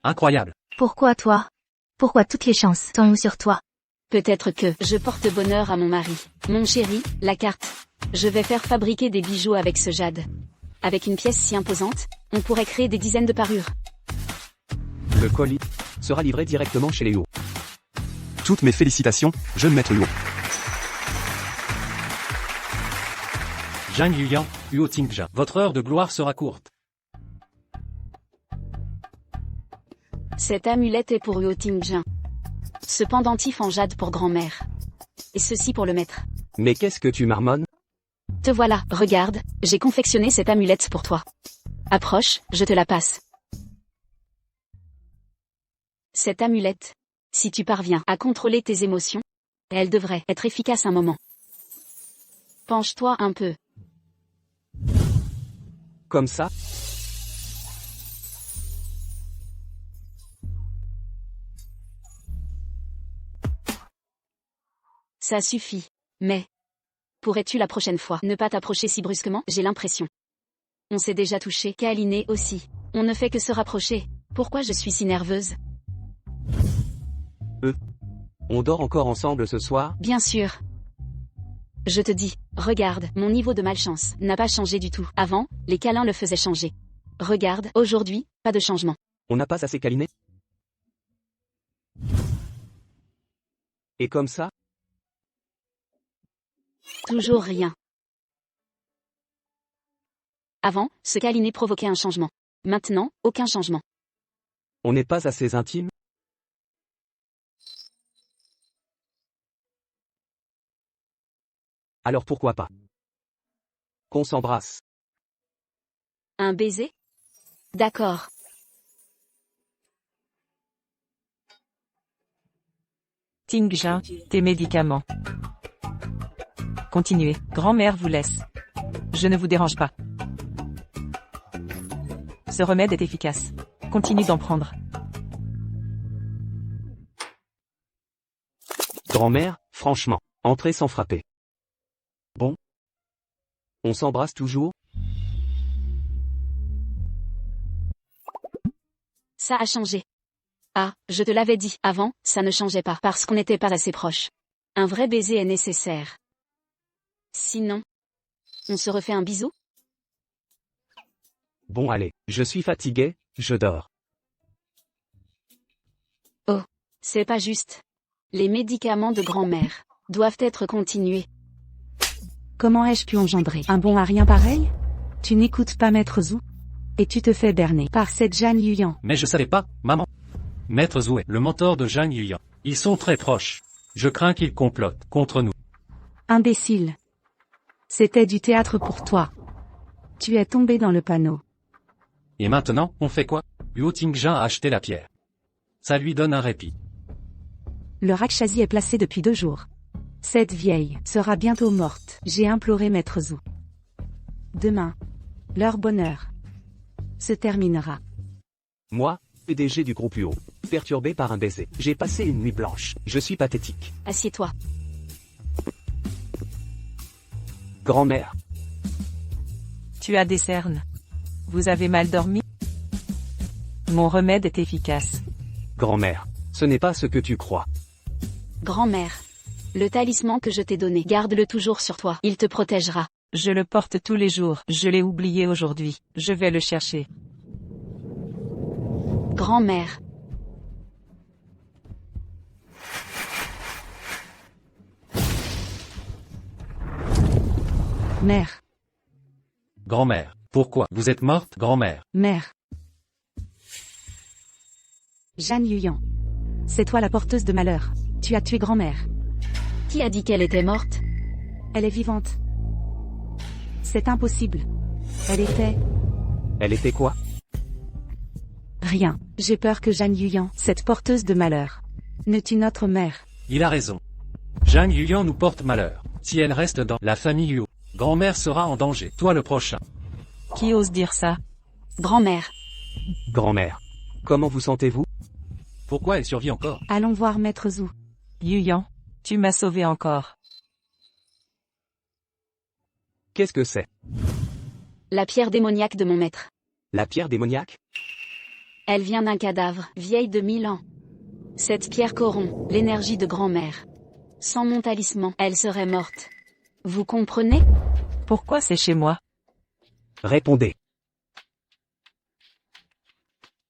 Incroyable. Pourquoi toi? Pourquoi toutes les chances tombent sur toi? Peut-être que je porte bonheur à mon mari. Mon chéri, la carte. Je vais faire fabriquer des bijoux avec ce jade. Avec une pièce si imposante, on pourrait créer des dizaines de parures. Le colis sera livré directement chez Léo. Toutes mes félicitations, jeune maître Luo. Zhang Yuyan, Huo Tingjin. Votre heure de gloire sera courte. Cette amulette est pour Huo Tingjin. Ce pendentif en jade pour grand-mère. Et ceci pour le maître. Mais qu'est-ce que tu marmonnes? Te voilà, regarde, j'ai confectionné cette amulette pour toi. Approche, je te la passe. Cette amulette, si tu parviens à contrôler tes émotions, elle devrait être efficace un moment. Penche-toi un peu. Comme ça? Ça suffit. Mais, pourrais-tu la prochaine fois ne pas t'approcher si brusquement? J'ai l'impression. On s'est déjà touché, câliné aussi. On ne fait que se rapprocher. Pourquoi je suis si nerveuse? On dort encore ensemble ce soir? Bien sûr. Je te dis, regarde, mon niveau de malchance n'a pas changé du tout. Avant, les câlins le faisaient changer. Regarde, aujourd'hui, pas de changement. On n'a pas assez câliné? Et comme ça? Toujours rien. Avant, se câliner provoquait un changement. Maintenant, aucun changement. On n'est pas assez intime? Alors pourquoi pas? Qu'on s'embrasse. Un baiser? D'accord. Tingjin, tes médicaments. Continuez, grand-mère vous laisse. Je ne vous dérange pas. Ce remède est efficace. Continue d'en prendre. Grand-mère, franchement, entrez sans frapper. Bon? On s'embrasse toujours? Ça a changé. Ah, je te l'avais dit, avant, ça ne changeait pas, parce qu'on n'était pas assez proches. Un vrai baiser est nécessaire. Sinon, on se refait un bisou? Bon allez, je suis fatigué, je dors. Oh, c'est pas juste. Les médicaments de grand-mère doivent être continués. Comment ai-je pu engendrer un bon à rien pareil? Tu n'écoutes pas Maître Zhu. Et tu te fais berner par cette Zhang Yuyan. Mais je savais pas, maman. Maître Zhou est le mentor de Zhang Yuyan. Ils sont très proches. Je crains qu'ils complotent contre nous. Imbécile. C'était du théâtre pour toi. Tu es tombé dans le panneau. Et maintenant, on fait quoi? Huo Tingjin a acheté la pierre. Ça lui donne un répit. Le Rakshasi est placé depuis 2 jours. Cette vieille sera bientôt morte. J'ai imploré Maître Zhu. Demain, leur bonheur se terminera. Moi, PDG du groupe UO, perturbé par un baiser. J'ai passé une nuit blanche. Je suis pathétique. Assieds-toi. Grand-mère. Tu as des cernes. Vous avez mal dormi? Mon remède est efficace. Grand-mère. Ce n'est pas ce que tu crois. Grand-mère. Le talisman que je t'ai donné, garde-le toujours sur toi. Il te protégera. Je le porte tous les jours. Je l'ai oublié aujourd'hui. Je vais le chercher. Grand-mère. Mère. Grand-mère. Pourquoi? Vous êtes morte, grand-mère? Mère. Zhang Yuyan. C'est toi la porteuse de malheur. Tu as tué grand-mère. Qui a dit qu'elle était morte? Elle est vivante. C'est impossible. Elle était quoi? rien. J'ai peur que Zhang Yuyan, cette porteuse de malheur, ne tue notre mère. Il a raison. Zhang Yuyan nous porte malheur. Si elle reste dans la famille Huo, grand-mère sera en danger. Toi le prochain. Qui ose dire ça? Grand-mère. Grand-mère. Comment vous sentez-vous? Pourquoi elle survit encore? Allons voir Maître Zhu. Yuyan, tu m'as sauvé encore. Qu'est-ce que c'est? La pierre démoniaque de mon maître. La pierre démoniaque? Elle vient d'un cadavre, vieille de 1000 ans. Cette pierre corrompt l'énergie de grand-mère. Sans mon talisman, elle serait morte. Vous comprenez? Pourquoi c'est chez moi? Répondez.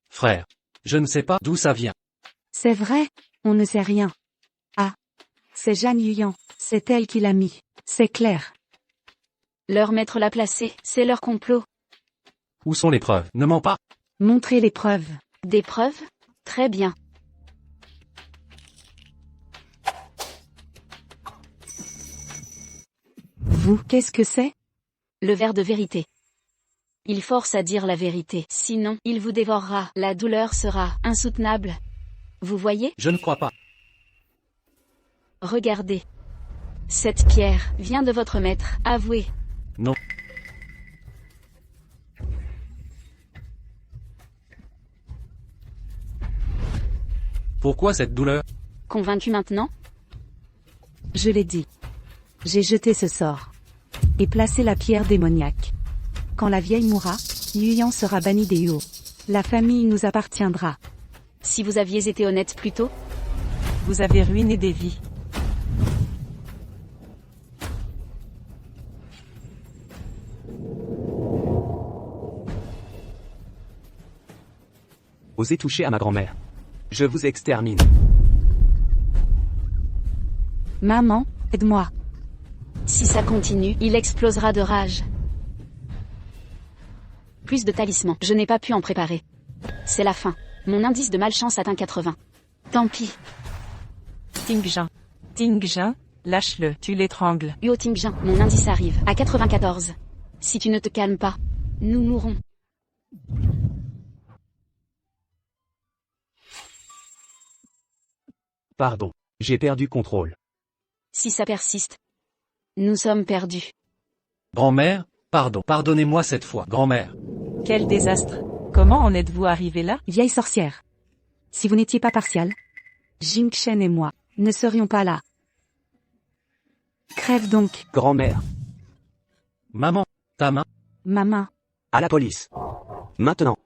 Frère. Je ne sais pas d'où ça vient. C'est vrai, on ne sait rien. Ah. C'est Jeanne Yuyan, c'est elle qui l'a mis, c'est clair. Leur maître l'a placé, c'est leur complot. Où sont les preuves? Ne mens pas. Montrez les preuves. Des preuves? Très bien. Vous, qu'est-ce que c'est? Le ver de vérité. Il force à dire la vérité, sinon, il vous dévorera, la douleur sera insoutenable. Vous voyez? Je ne crois pas. Regardez. Cette pierre vient de votre maître, avouez. Non. Pourquoi cette douleur? Convaincu maintenant? Je l'ai dit. J'ai jeté ce sort. Et placé la pierre démoniaque. Quand la vieille mourra, Yuyan sera banni des Huo. La famille nous appartiendra. Si vous aviez été honnête plus tôt? Vous avez ruiné des vies. Osez toucher à ma grand-mère. Je vous extermine. Maman, aide-moi. Si ça continue, il explosera de rage. Plus de talismans, je n'ai pas pu en préparer. C'est la fin. Mon indice de malchance atteint 80. Tant pis. Tingjin. Tingjin, lâche-le, tu l'étrangles. Huo Tingjin, mon indice arrive, à 94. Si tu ne te calmes pas, nous mourrons. Pardon. J'ai perdu contrôle. Si ça persiste, nous sommes perdus. Grand-mère, pardon. Pardonnez-moi cette fois, grand-mère. Quel désastre. Comment en êtes-vous arrivé là? Vieille sorcière. Si vous n'étiez pas partial, Jingchen et moi ne serions pas là. Crève donc, Grand-mère. Maman, ta main. ma main. À la police. Maintenant.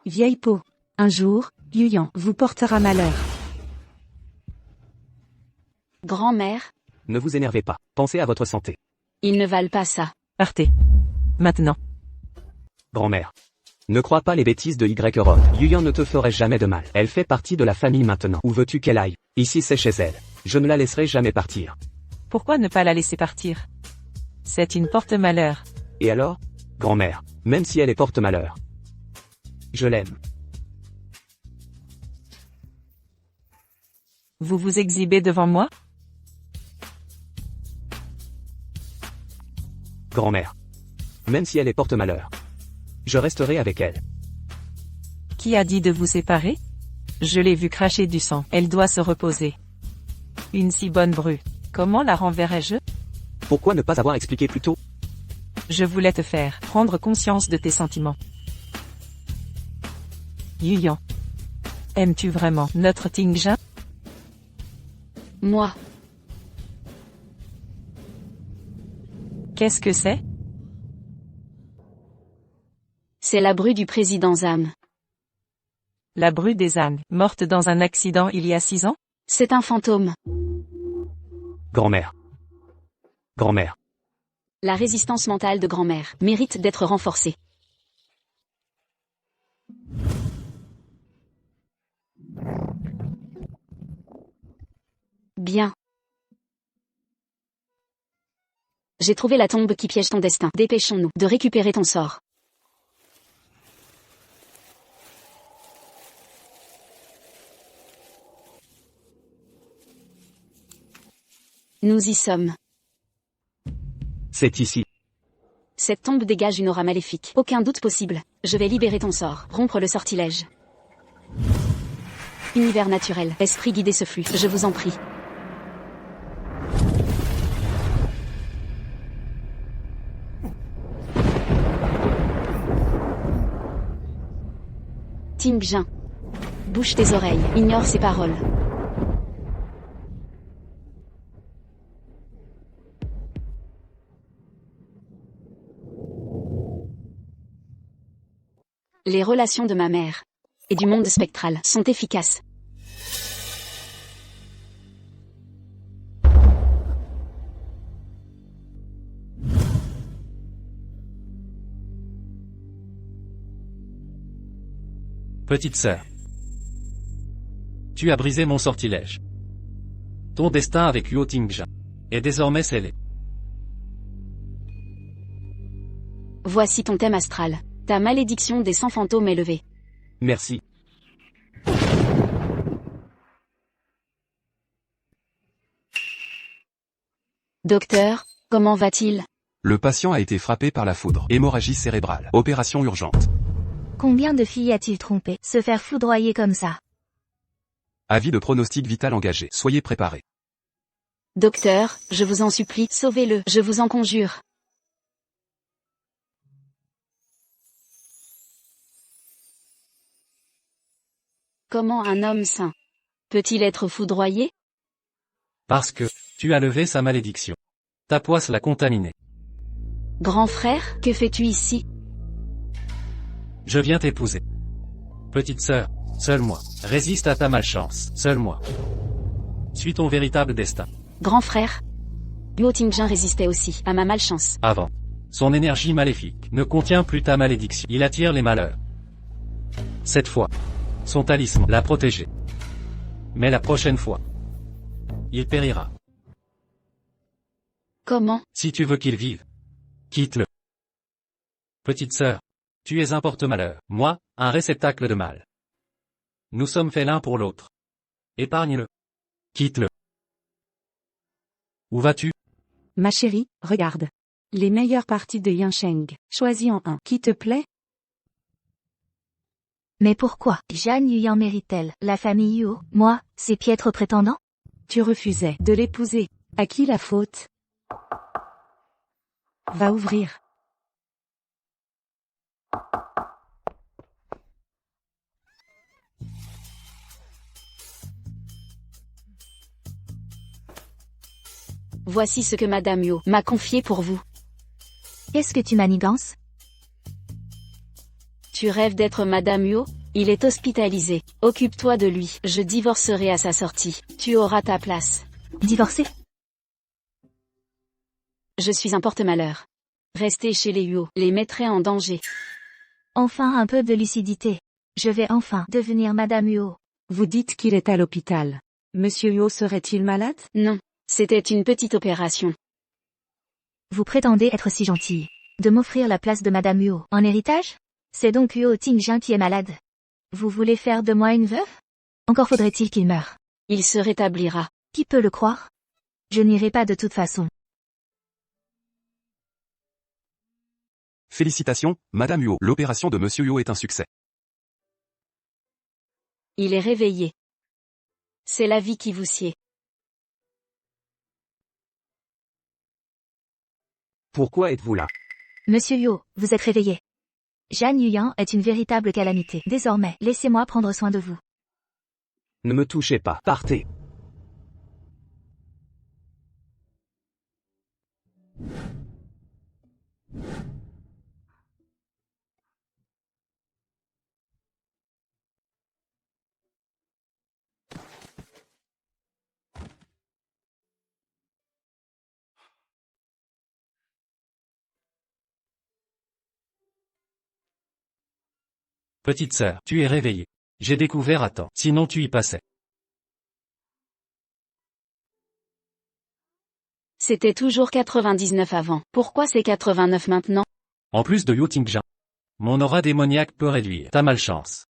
Vieille peau. Un jour, Yuyan vous portera malheur. Grand-mère, Ne vous énervez pas. Pensez à votre santé. ils ne valent pas ça. Partez. Maintenant. Grand-mère. Ne crois pas les bêtises de Y-Rod. Yuyan ne te ferait jamais de mal. Elle fait partie de la famille maintenant. Où veux-tu qu'elle aille? Ici c'est chez elle. Je ne la laisserai jamais partir. Pourquoi ne pas la laisser partir? C'est une porte-malheur. Et alors? Grand-mère. Même si elle est porte-malheur. Je l'aime. Vous vous exhibez devant moi? Grand-mère. Même si elle est porte-malheur. Je resterai avec elle. Qui a dit de vous séparer? Je l'ai vue cracher du sang. Elle doit se reposer. Une si bonne bru. Comment la renverrai-je? Pourquoi ne pas avoir expliqué plus tôt? Je voulais te faire prendre conscience de tes sentiments. Yuyan. Aimes-tu vraiment notre Tingjin? Moi, Qu'est-ce que c'est? c'est la bru du président Zam. La bru des ânes, morte dans un accident il y a 6 ans? C'est un fantôme. Grand-mère. Grand-mère. La résistance mentale de grand-mère mérite d'être renforcée. Bien. J'ai trouvé la tombe qui piège ton destin. Dépêchons-nous de récupérer ton sort. Nous y sommes. C'est ici. Cette tombe dégage une aura maléfique. Aucun doute possible. Je vais libérer ton sort. Rompre le sortilège. Univers naturel. Esprit guider ce flux. Je vous en prie. Tingjin. Bouche tes oreilles. Ignore ces paroles. Les relations de ma mère et du monde spectral sont efficaces. Petite sœur. Tu as brisé mon sortilège. Ton destin avec Yuo Tingjin est désormais scellé. Voici ton thème astral. Ta malédiction des 100 fantômes est levée. Merci. Docteur, comment va-t-il? Le patient a été frappé par la foudre. Hémorragie cérébrale. Opération urgente. Combien de filles a-t-il trompé? Se faire foudroyer comme ça. Avis de pronostic vital engagé. Soyez préparés. Docteur, je vous en supplie, sauvez-le, je vous en conjure. Comment un homme sain peut-il être foudroyé? Parce que, tu as levé sa malédiction. Ta poisse l'a contaminé. Grand frère, que fais-tu ici? Je viens t'épouser. Petite sœur, seul moi. Résiste à ta malchance, seul moi. Suis ton véritable destin. Grand frère. Yuo Tingjin résistait aussi à ma malchance. Avant. Son énergie maléfique ne contient plus ta malédiction. Il attire les malheurs. Cette fois, son talisman l'a protégé. Mais la prochaine fois, il périra. Comment? Si tu veux qu'il vive, quitte-le. Petite sœur, tu es un porte-malheur, moi, un réceptacle de mal. Nous sommes faits l'un pour l'autre. Épargne-le. Quitte-le. Où vas-tu? Ma chérie, regarde. Les meilleures parties de Yansheng. Choisis en un. Qui te plaît? Mais pourquoi? Jeanne Yuyan mérite-t-elle? La famille Yuo, moi, ses piètres prétendants? Tu refusais de l'épouser. À qui la faute? Va ouvrir. Voici ce que Madame Yo m'a confié pour vous. Qu'est-ce que tu manigances? Tu rêves d'être Madame Yo? Il est hospitalisé. Occupe-toi de lui. Je divorcerai à sa sortie. Tu auras ta place. Divorcé? Je suis un porte-malheur. Rester chez les Yuo les mettrait en danger. Enfin un peu de lucidité. Je vais enfin devenir Madame Yuo. Vous dites qu'il est à l'hôpital. Monsieur Yo serait-il malade? Non. C'était une petite opération. Vous prétendez être si gentille de m'offrir la place de Madame Yuo en héritage? C'est donc Yuo Tingjin qui est malade. Vous voulez faire de moi une veuve? Encore faudrait-il qu'il meure. Il se rétablira. Qui peut le croire? Je n'irai pas de toute façon. Félicitations, Madame Yo. L'opération de Monsieur Yo est un succès. Il est réveillé. C'est la vie qui vous sied. Pourquoi êtes-vous là? Monsieur Yo, vous êtes réveillé. Jeanne Yuyan est une véritable calamité. Désormais, laissez-moi prendre soin de vous. Ne me touchez pas. Partez. Petite sœur, tu es réveillée. J'ai découvert à temps, sinon tu y passais. C'était toujours 99 avant. Pourquoi c'est 89 maintenant? En plus de Yuo Tingjin, mon aura démoniaque peut réduire ta malchance.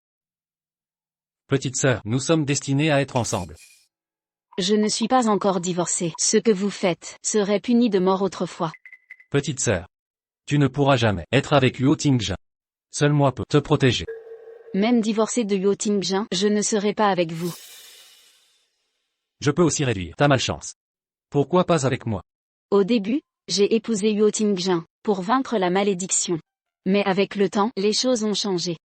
Petite sœur, nous sommes destinés à être ensemble. Je ne suis pas encore divorcée. Ce que vous faites serait puni de mort autrefois. Petite sœur, tu ne pourras jamais être avec Yuo Tingjin. Seul moi peux te protéger. Même divorcée de Yuo Tingjin, je ne serai pas avec vous. Je peux aussi réduire ta malchance. Pourquoi pas avec moi? Au début, j'ai épousé Yuo Tingjin pour vaincre la malédiction. Mais avec le temps, les choses ont changé.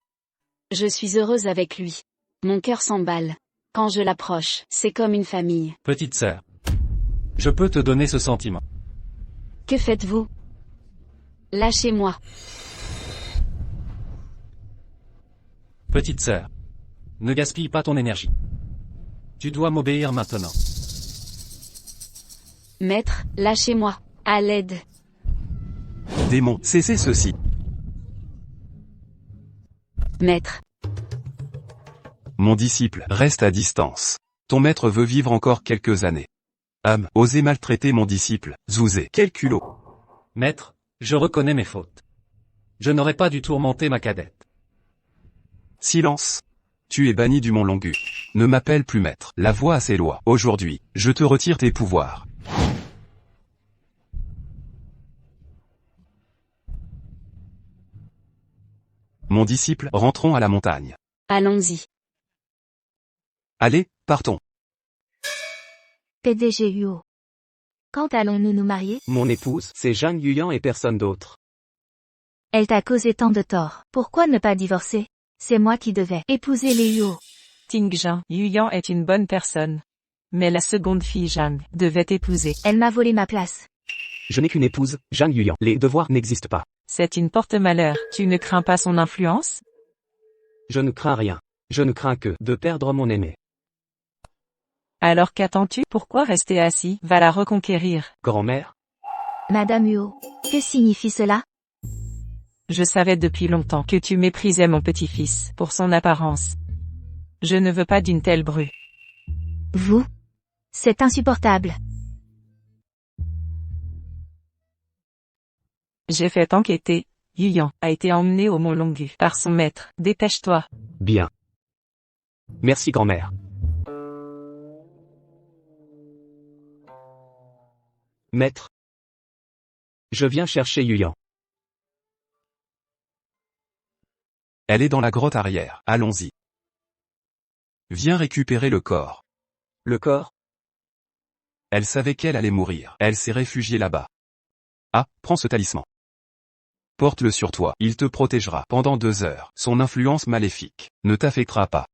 Je suis heureuse avec lui. Mon cœur s'emballe. Quand je l'approche, c'est comme une famille. Petite sœur, je peux te donner ce sentiment. Que faites-vous? Lâchez-moi. Petite sœur, ne gaspille pas ton énergie. Tu dois m'obéir maintenant. Maître, lâchez-moi. À l'aide. Démon, cessez ceci. Maître. Mon disciple, reste à distance. Ton maître veut vivre encore quelques années. Osez maltraiter mon disciple, Zouzé. Quel culot. Maître, je reconnais mes fautes. Je n'aurais pas dû tourmenter ma cadette. Silence. Tu es banni du mont Longu. Ne m'appelle plus maître. La voix a ses lois. Aujourd'hui, je te retire tes pouvoirs. Mon disciple, rentrons à la montagne. Allons-y. Allez, partons. PDG Huo. Quand allons-nous nous marier? Mon épouse, c'est Zhang Yuyan et personne d'autre. Elle t'a causé tant de tort. Pourquoi ne pas divorcer? C'est moi qui devais épouser les Huo. Tingjin, Yuyan est une bonne personne. Mais la seconde fille Zhang devait t'épouser. Elle m'a volé ma place. Je n'ai qu'une épouse, Zhang Yuyan. Les devoirs n'existent pas. C'est une porte-malheur. Tu ne crains pas son influence? Je ne crains rien. Je ne crains que de perdre mon aimé. Alors qu'attends-tu? Pourquoi rester assis? Va la reconquérir. Grand-mère, Madame Huo. Que signifie cela? Je savais depuis longtemps que tu méprisais mon petit-fils pour son apparence. Je ne veux pas d'une telle bru. Vous? C'est insupportable. J'ai fait enquêter. Yuyan a été emmené au mont Longu par son maître. Dépêche-toi. bien. Merci grand-mère. Maître. Je viens chercher Yuyan. Elle est dans la grotte arrière. Allons-y. Viens récupérer le corps. Le corps? Elle savait qu'elle allait mourir. Elle s'est réfugiée là-bas. Prends ce talisman. Porte-le sur toi. Il te protégera pendant 2 heures. Son influence maléfique ne t'affectera pas.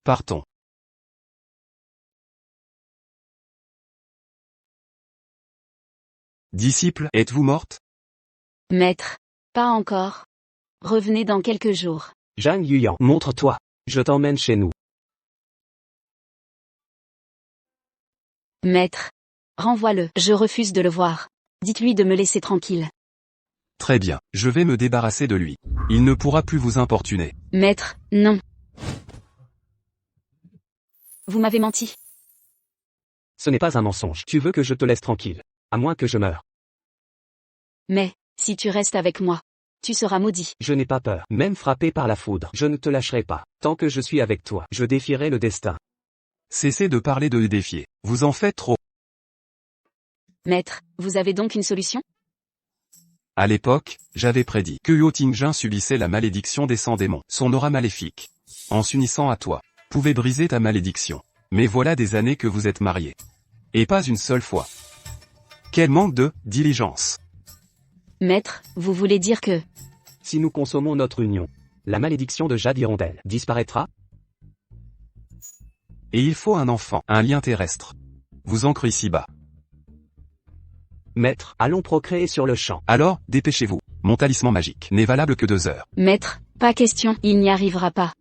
Partons. Disciple, êtes-vous morte? Maître. Pas encore. Revenez dans quelques jours. Zhang Yuyan, montre-toi. Je t'emmène chez nous. Maître. Renvoie-le. Je refuse de le voir. Dites-lui de me laisser tranquille. Très bien, je vais me débarrasser de lui. Il ne pourra plus vous importuner. Maître, non. Vous m'avez menti. Ce n'est pas un mensonge. Tu veux que je te laisse tranquille. À moins que je meure. Mais, si tu restes avec moi, tu seras maudit. Je n'ai pas peur. Même frappé par la foudre, je ne te lâcherai pas. Tant que je suis avec toi, je défierai le destin. Cessez de parler de le défier. Vous en faites trop. Maître, vous avez donc une solution? À l'époque, j'avais prédit que Huo Tingjin subissait la malédiction des 100 démons. Son aura maléfique, en s'unissant à toi, pouvait briser ta malédiction. Mais voilà des années que vous êtes mariés. Et pas une seule fois. Quel manque de diligence. Maître, vous voulez dire que... Si nous consommons notre union, la malédiction de Jade Hirondelle disparaîtra? Et il faut un enfant, un lien terrestre. Vous ancrez ici-bas. Maître, allons procréer sur le champ. Alors, dépêchez-vous. Mon talisman magique n'est valable que 2 heures. Maître, pas question, il n'y arrivera pas.